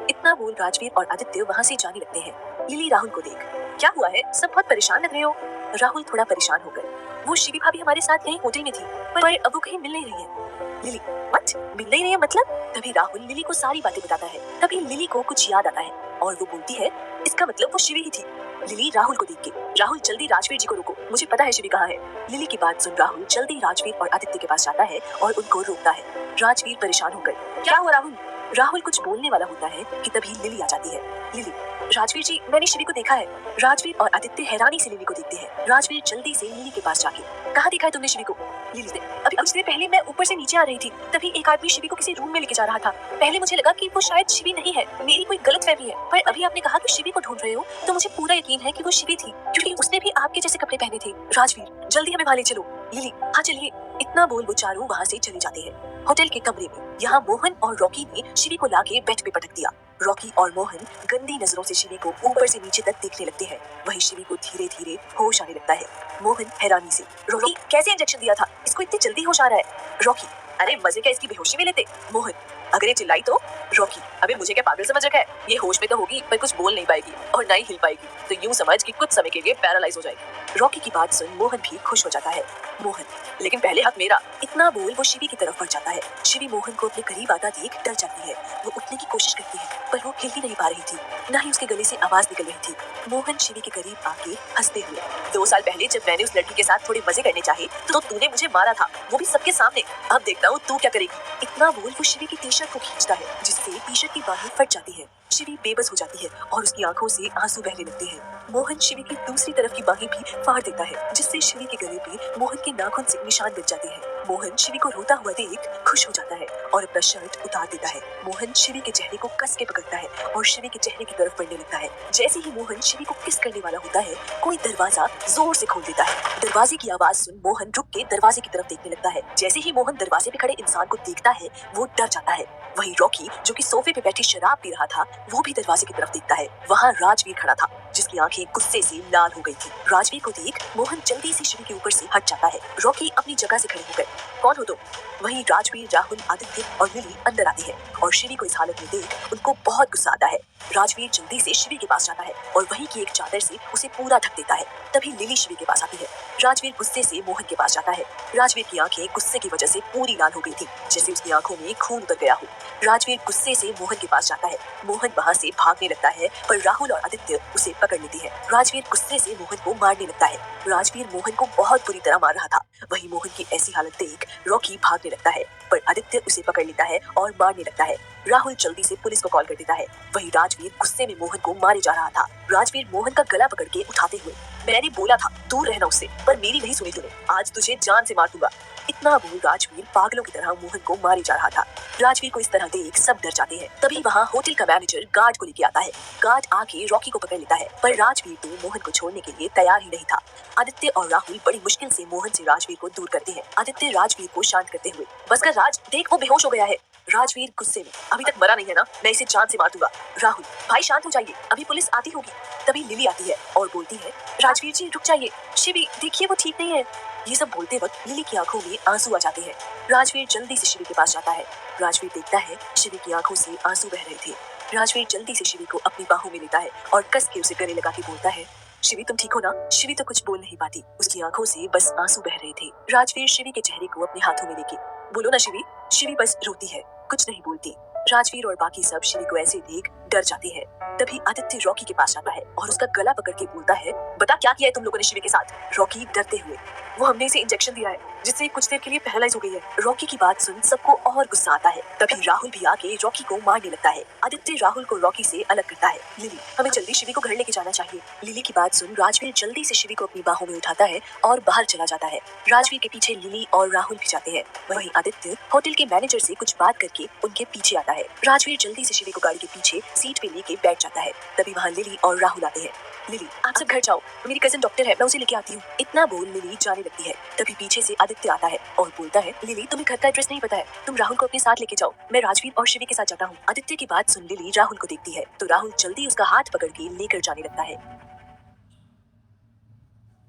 इतना बोल राजवीर और आदित्य वहाँ से जाने लगते हैं। लिली राहुल को देख, क्या हुआ है, सब बहुत परेशान लग रहे हो। राहुल थोड़ा परेशान हो गए। वो शिवी भाभी हमारे साथ यहीं होटल में थी, पर अब वो कहीं मिल नहीं रही है। लिली, व्हाट, मिल नहीं रही है मतलब? तभी राहुल लिली को सारी बातें बताता है। तभी लिली को कुछ याद आता है और वो बोलती है, इसका मतलब वो शिवी ही थी। लिली राहुल को देख के, राहुल जल्दी राजवीर जी को रोको, मुझे पता है शिवी कहाँ है। लिली की बात सुन राहुल जल्दी राजवीर और आदित्य के पास जाता है और उनको रोकता है। राजवीर परेशान होकर, क्या हुआ राहुल? राहुल कुछ बोलने वाला होता है कि तभी लिली आ जाती है। लिली, राजवीर जी, मैंने शिवी को देखा है। राजवीर और आदित्य हैरानी से लिली को देखते हैं। राजवीर जल्दी से लिली के पास जाके, कहाँ देखा है तुमने शिवी को? लिली से, अभी कुछ देर पहले मैं ऊपर से नीचे आ रही थी, तभी एक आदमी शिवी को किसी रूम में लेके जा रहा था। पहले मुझे लगा कि वो शायद शिवी नहीं है, मेरी कोई गलतफहमी है, पर अभी आपने कहा कि शिवी को ढूंढ रहे हो तो मुझे पूरा यकीन है कि वो शिवी थी क्योंकि उसने भी आपके जैसे कपड़े पहने थे। राजवीर, जल्दी हमें वहाँ ले चलो। लिली, हाँ चलिए। इतना बोल वो चारों वहाँ से चले जाते हैं। होटल के कमरे में यहाँ मोहन और रॉकी ने शिवी को लाके बेड पे पटक दिया। रॉकी और मोहन गंदी नजरों से शिवी को ऊपर से नीचे तक देखने लगते हैं। वहीं शिवी को धीरे धीरे होश आने लगता है। मोहन हैरानी से, रॉकी कैसे इंजेक्शन दिया था, इसको इतनी जल्दी होश आ रहा है? रॉकी, अरे मजे क्या इसकी बेहोशी में लेते। मोहन, अगर ये चिल्लाई तो? रॉकी, अबे मुझे क्या पागल समझ रखा है, ये होश में तो होगी पर कुछ बोल नहीं पाएगी और ना ही हिल पाएगी, तो यूं समझ कि कुछ समय के लिए पैरालाइज हो जाएगी। रॉकी की बात सुन मोहन भी खुश हो जाता है। मोहन, लेकिन पहले हक मेरा। इतना बोल वो शिवी की तरफ बढ़ जाता है। शिवी मोहन को अपने करीब आता देख डर जाती है। वो उठने की कोशिश करती है पर वो हिल ही नहीं पा रही थी, ना ही उसके गले से आवाज निकल रही थी। मोहन शिवी के करीब आके हंसते हुए, 2 साल पहले जब मैंने उस लड़की के साथ थोड़े मजे करने चाहे तो तूने मुझे मारा था, वो भी सबके सामने। अब देखता हूँ तू क्या करेगी। इतना बोल वो शिवी की टी शर्ट को खींचता है जिससे टी शर्ट की बाहें फट जाती है। शिवी बेबस हो जाती है और उसकी आंखों से आंसू बहने लगते हैं। मोहन शिवी की दूसरी तरफ की बाहें भी फाड़ देता है जिससे शिवी के गले पे मोहन के नाखून से निशान बच जाते हैं। मोहन शिवी को रोता हुआ देख खुश हो जाता है और अपना शर्ट उतार देता है। मोहन शिवी के चेहरे को कस के पकड़ता है और शिवी के चेहरे की तरफ बढ़ने लगता है। जैसे ही मोहन शिवी को किस करने वाला होता है, कोई दरवाजा जोर से खोल देता है। दरवाजे की आवाज सुन मोहन रुक के दरवाजे की तरफ देखने लगता है। जैसे ही मोहन दरवाजे पे खड़े इंसान को देखता है, वो डर जाता है। वहीं रॉकी जो कि सोफे पे बैठी शराब पी रहा था, वो भी दरवाजे की तरफ देखता है। वहाँ राजवीर खड़ा था। जिसकी आंखें गुस्से से लाल हो गई थी। राजवीर को देख मोहन जल्दी से शिवी के ऊपर से हट जाता है। रॉकी अपनी जगह से खड़े हो गए। कौन हो तुम? वहीं राजवीर, राहुल, आदित्य और लिली अंदर आते हैं और शिवी को इस हालत में देख उनको बहुत गुस्सा आता है। राजवीर जल्दी से शिवी के पास जाता है और वहीं की एक चादर से उसे पूरा ढक देता है। तभी लिली शिवी के पास आती है। राजवीर गुस्से से मोहन के पास जाता है। राजवीर की आंखें गुस्से की वजह से पूरी लाल हो गई थी, जैसे उसकी आंखों में खून उतर गया हो। राजवीर गुस्से से मोहन के पास जाता है। मोहन वहाँ से भागने लगता है, पर राहुल और आदित्य उसे पकड़ लेते हैं। राजवीर गुस्से से मोहन को मारने लगता है। राजवीर मोहन को बहुत बुरी तरह मार रहा था। वहीं मोहन की ऐसी हालत देख रॉकी भागने लगता है, पर आदित्य उसे पकड़ लेता है और मारने लगता है। राहुल जल्दी से पुलिस को कॉल कर देता है। वहीं राजवीर गुस्से में मोहन को मारे जा रहा था। राजवीर मोहन का गला पकड़ के उठाते हुए, मैंने बोला था दूर रहना उससे, पर मेरी नहीं सुनी तूने, आज तुझे जान से मार दूंगा। इतना बोल राजवीर पागलों की तरह मोहन को मारे जा रहा था। राजवीर को इस तरह देख सब डर जाते हैं। तभी वहाँ होटल का मैनेजर गार्ड को लेके आता है। गार्ड आके रॉकी को पकड़ लेता है, पर राजवीर तो मोहन को छोड़ने के लिए तैयार ही नहीं था। आदित्य और राहुल बड़ी मुश्किल से मोहन से राजवीर को दूर करते हैं। आदित्य राजवीर को शांत करते हुए, बस कर राज, देख वो बेहोश हो गया है। राजवीर गुस्से में, अभी तक मरा नहीं है ना, मैं इसे जान से मार दूंगा। राहुल, भाई शांत हो जाइए, अभी पुलिस आती होगी। तभी लिली आती है और बोलती है, राजवीर जी रुक जाइए, शिवी देखिए वो ठीक नहीं है। ये सब बोलते वक्त लिली की आंखों में आंसू आ जाते हैं। राजवीर जल्दी से शिवी के पास जाता है। राजवीर देखता है शिवी की आंखों से आंसू बह रहे थे। राजवीर जल्दी से शिवी को अपनी बाहों में लेता है और कस के उसे गले लगा के बोलता है, शिवी तुम ठीक हो ना? शिवी तो कुछ बोल नहीं पाती, उसकी आंखों से बस आंसू बह रहे थे। राजवीर शिवी के चेहरे को अपने हाथों में लेके, बोलो ना शिवी। शिवी बस रोती है, कुछ नहीं बोलती। राजवीर और बाकी सब शिवी को ऐसे देख डर जाते हैं। तभी आदित्य रॉकी के पास आता है और उसका गला पकड़ के बोलता है, बता क्या किया है तुम लोगों ने शिवी के साथ? रॉकी डरते हुए, वो हमने इसे इंजेक्शन दिया है जिससे कुछ देर के लिए पैरालाइज हो गई है। रॉकी की बात सुन सबको और गुस्सा आता है। तभी राहुल भी आके रॉकी को मारने लगता है। आदित्य राहुल को रॉकी से अलग करता है। लिली, हमें जल्दी शिवी को घर लेके जाना चाहिए। लिली की बात सुन राजवीर जल्दी से शिवी को अपनी बाहों में उठाता है और बाहर चला जाता है। राजवीर के पीछे लिली और राहुल भी जाते हैं। वहीं आदित्य होटल के मैनेजर से कुछ बात करके उनके पीछे आता है। राजवीर जल्दी से शिवी को गाड़ी के पीछे सीट पे लेके बैठ जाता है। तभी वहाँ लिली और राहुल आते हैं। लिली, आप सब घर जाओ, मेरी कजिन डॉक्टर है, मैं उसे लेके आती हूँ। इतना बोल लिली जाने लगती है। तभी पीछे से आदित्य आता है और बोलता है, लिली तुम्हें घर का एड्रेस नहीं पता है, तुम राहुल को अपने साथ लेके जाओ, मैं राजवीर और शिवी के साथ जाता हूँ। आदित्य की बात सुन लिली राहुल को देखती है तो राहुल जल्दी उसका हाथ पकड़ के लेकर जाने लगता है।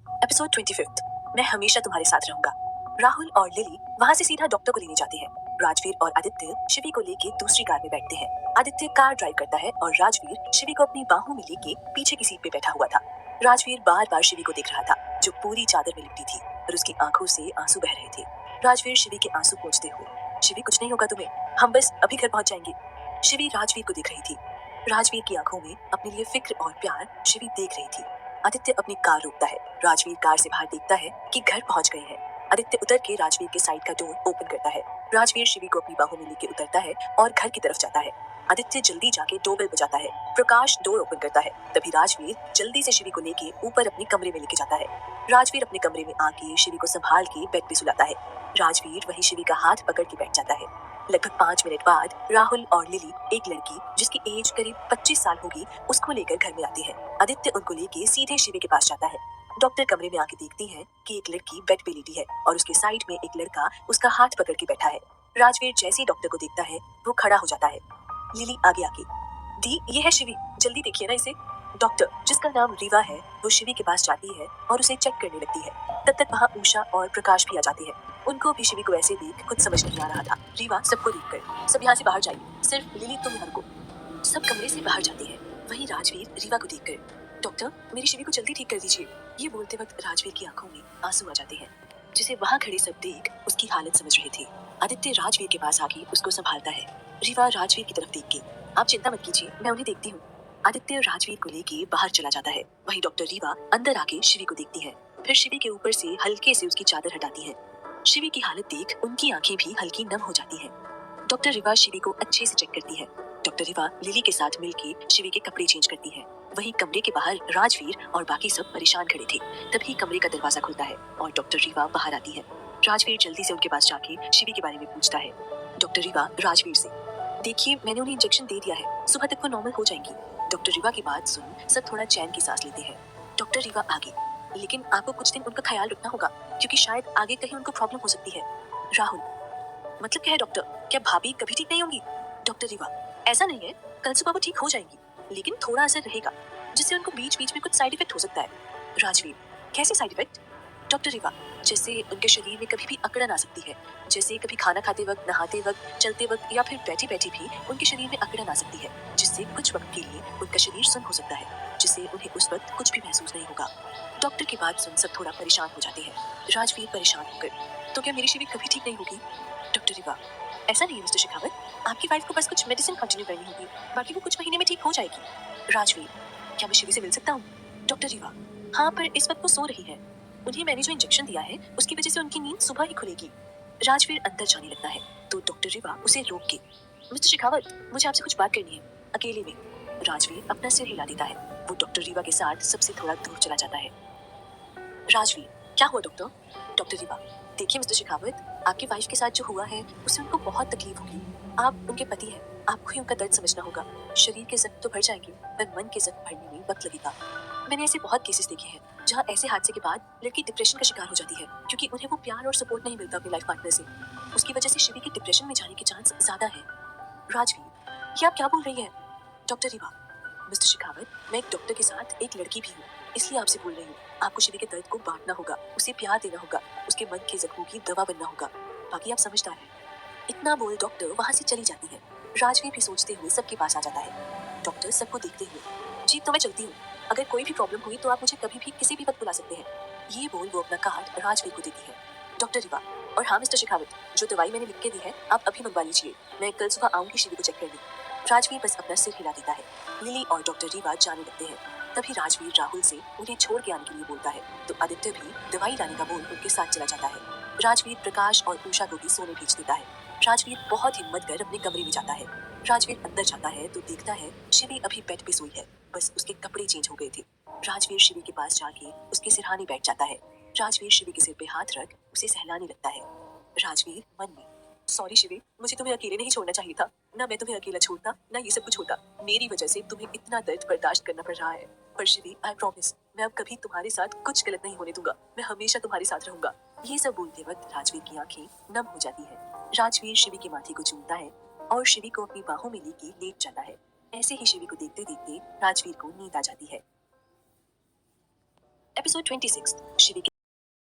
एपिसोड 25, मैं हमेशा तुम्हारे साथ रहूंगा। राहुल और लिली वहाँ से सीधा डॉक्टर को लेने जाते हैं। राजवीर और आदित्य शिवी को लेके दूसरी कार में बैठते हैं। आदित्य कार ड्राइव करता है और राजवीर शिवी को अपनी बाहों में लेके पीछे की सीट पे बैठा हुआ था। राजवीर बार बार शिवी को देख रहा था, जो पूरी चादर में लिपटी थी और उसकी आंखों से आंसू बह रहे थे। राजवीर शिवी के आंसू पोंछते हुए, शिवी कुछ नहीं होगा तुम्हें, हम बस अभी घर पहुंच जाएंगे। शिवी राजवीर को देख रही थी। राजवीर की आंखों में अपने लिए फिक्र और प्यार शिवी देख रही थी। आदित्य अपनी कार रोकता है। राजवीर कार से बाहर देखता है कि घर पहुंच गए हैं। आदित्य उतर के राजवीर के साइड का डोर ओपन करता है। राजवीर शिवी को अपनी बाहों में लेके उतरता है और घर की तरफ जाता है। आदित्य जल्दी जाके डोरबेल बजाता है। प्रकाश डोर ओपन करता है। तभी राजवीर जल्दी से शिवी को लेके ऊपर अपने कमरे में लेके जाता है। राजवीर अपने कमरे में आके शिवी को संभाल के बेड पे सुलाता है। राजवीर वही शिवी का हाथ पकड़ के बैठ जाता है। लगभग 5 मिनट बाद राहुल और लिली, एक लड़की जिसकी एज करीब 25 साल होगी, उसको लेकर घर में आती है। आदित्य उनको लेके सीधे शिवी के पास जाता है। डॉक्टर कमरे में आके देखती है कि एक लड़की बेड पे लेटी है और उसके साइड में एक लड़का उसका हाथ पकड़ के बैठा है। राजवीर जैसे ही डॉक्टर को देखता है वो खड़ा हो जाता है। लिली आगे आके, दी ये है शिवी, जल्दी देखिए ना इसे। डॉक्टर, जिसका नाम रीवा है, वो शिवी के पास जाती है और उसे चेक करने लगती है। तब तक वहाँ उषा और प्रकाश भी आ जाते हैं। उनको भी शिवी को ऐसे देख कुछ समझ नहीं आ रहा था। रीवा सबको देखकर, सब यहाँ से बाहर जाइए, सिर्फ लिली तुम यहाँ रुको। सब कमरे से बाहर जाते हैं। वहीं राजवीर रीवा को देखकर, डॉक्टर मेरी शिवी को जल्दी ठीक कर दीजिए। ये बोलते वक्त राजवीर की आंखों में आंसू आ जाते हैं, जिसे वहाँ खड़े सब देख उसकी हालत समझ रहे थे। आदित्य राजवीर के पास आके उसको संभालता है। रीवा राजवीर की तरफ देख के, आप चिंता मत कीजिए, मैं उन्हें देखती हूँ। आदित्य राजवीर को लेके बाहर चला जाता है। वहीं डॉक्टर रीवा अंदर आके शिवी को देखती है, फिर शिवी के ऊपर से हल्के से उसकी चादर हटाती है। शिवी की हालत देख उनकी आंखें भी हल्की नम हो जाती हैं। डॉक्टर रीवा शिवी को अच्छे से चेक करती है। डॉक्टर रीवा लिली के साथ मिलके शिवी के कपड़े चेंज करती है। वहीं कमरे के बाहर राजवीर और बाकी सब परेशान खड़े थे। तभी कमरे का दरवाजा खुलता है और डॉक्टर रीवा बाहर आती है। राजवीर जल्दी से उनके पास जाके शिवी के बारे में पूछता है। डॉक्टर रीवा राजवीर से, देखिए मैंने उन्हें इंजेक्शन दे दिया है, सुबह तक वो नॉर्मल हो जाएंगी। डॉक्टर रीवा की बात सुन सब थोड़ा चैन की सांस लेते हैं। डॉक्टर रीवा आगे, लेकिन आपको कुछ दिन उनका ख्याल रखना होगा, क्योंकि शायद आगे कहीं उनको प्रॉब्लम हो सकती है। राहुल, मतलब क्या है डॉक्टर, क्या भाभी कभी ठीक नहीं होंगी? डॉक्टर रीवा, ऐसा नहीं है, कल सुबह वो ठीक हो जाएंगी, लेकिन थोड़ा असर रहेगा, जिससे उनको बीच बीच में कुछ साइड इफेक्ट हो सकता है। राजवीर, कैसे साइड इफेक्ट? डॉक्टर रिवा, जैसे उनके शरीर में कभी भी अकड़न आ सकती है, जैसे कभी खाना खाते वक्त, नहाते वक्त, चलते वक्त या फिर बैठी बैठी भी उनके शरीर में अकड़न आ सकती है, जिससे कुछ वक्त के लिए उनका शरीर सुन्न हो सकता है, जिससे उन्हें उस वक्त कुछ भी महसूस नहीं होगा। डॉक्टर की बात सुन सब थोड़ा परेशान हो जाते हैं। राजवीर परेशान होकर, तो क्या मेरी शिवी कभी ठीक नहीं होगी? डॉक्टर रिवा, ऐसा नहीं है मिस्टर शेखावत, आपकी वाइफ को बस कुछ मेडिसिन कंटिन्यू करनी होगी, बाकी वो कुछ महीने में ठीक हो जाएगी। राजवीर, क्या मैं शिवी से मिल सकता हूँ? डॉक्टर रिवा, हाँ, पर इस वक्त वो सो रही है, उन्हें मैंने जो इंजेक्शन दिया है उसकी वजह से उनकी नींद सुबह ही खुलेगी। राजवीर अंदर जाने लगता है तो डॉक्टर रिवा उसे रोक के, मिस्टर शेखावत, मुझे आपसे कुछ बात करनी है, अकेले में। राजवीर अपना सिर हिला देता है। वो डॉक्टर रिवा के साथ सबसे थोड़ा दूर चला जाता है। राजवीर, क्या हुआ डॉक्टर? डॉक्टर रिवा, देखिए मिस्टर शेखावत, आपकी वाइफ के साथ जो हुआ है उससे उनको बहुत तकलीफ होगी। आप उनके पति हैं, आपको ही उनका दर्द समझना होगा। शरीर के जख्म तो भर जाएंगे, पर मन के जख्म भरने में वक्त लगेगा। मैंने ऐसे बहुत केसेस देखे हैं जहाँ ऐसे हादसे के बाद लड़की डिप्रेशन का शिकार हो जाती है, क्योंकि उन्हें वो प्यार और सपोर्ट नहीं मिलता अपने लाइफ पार्टनर से। उसकी वजह से शिवी के डिप्रेशन में जाने के चांस ज्यादा है। राजवीर, ये आप क्या बोल रही हैं? डॉक्टर रिवा, मिस्टर शेखावत, मैं एक डॉक्टर के साथ एक लड़की भी हूँ, इसलिए आपसे बोल रही हूँ। आपको शिवी के दर्द को बांटना होगा, उसे प्यार देना होगा, उसके मन के जख्मों की दवा बनना होगा। बाकी आप समझदार हैं। इतना बोल डॉक्टर वहां से चली जाती है। राजवीर भी सोचते हुए सबके पास आ जाता है। डॉक्टर सबको देखते हुए, जी तो मैं चलती हूँ, अगर कोई भी प्रॉब्लम हुई तो आप मुझे कभी भी किसी भी वक्त बुला सकते हैं। ये बोल वो अपना कार्ड राजवीर को देती है। डॉक्टर रिवा, और हाँ मिस्टर शेखावत, जो दवाई मैंने लिख के दी है आप अभी मंगवा लीजिए, मैं कल सुबह आऊंगी शिवी को चेक करने। राजवीर बस अपना सिर हिला देता है। लिली और डॉक्टर रिवा जाने लगते हैं। तभी राजवीर राहुल से उन्हें छोड़ के आने के लिए बोलता है, तो आदित्य भी दवाई लाने का बोल उनके साथ चला जाता है। राजवीर प्रकाश और उषा को भी सोने भेज देता है। राजवीर बहुत हिम्मत कर अपने कमरे में जाता है। राजवीर अंदर जाता है तो देखता है शिवी अभी बेड पे सोई है, बस उसके कपड़े चेंज हो गए थे। राजवीर शिवी के पास जाके उसके सिरहाने बैठ जाता है। राजवीर शिवी के सिर पे हाथ रख उसे सहलाने लगता है। राजवीर मन में, सॉरी शिवी, मुझे तुम्हें अकेले नहीं छोड़ना चाहिए था, ना मैं तुम्हें अकेला छोड़ता, ना ये सब कुछ होता। मेरी वजह से तुम्हें इतना दर्द बर्दाश्त करना पड़ रहा है, पर शिवी आई प्रॉमिस, मैं अब कभी तुम्हारे साथ कुछ गलत नहीं होने दूंगा, मैं हमेशा तुम्हारे साथ रहूंगा। ये सब बोलते वक्त राजवीर की आंखें नम हो जाती है। राजवीर शिवी के माथे को चूमता है और शिवी को अपनी बाहों में लेके लेट जाता है। ऐसे ही शिवी को देखते देखते राजवीर को नींद आ जाती है। एपिसोड 26, शिवी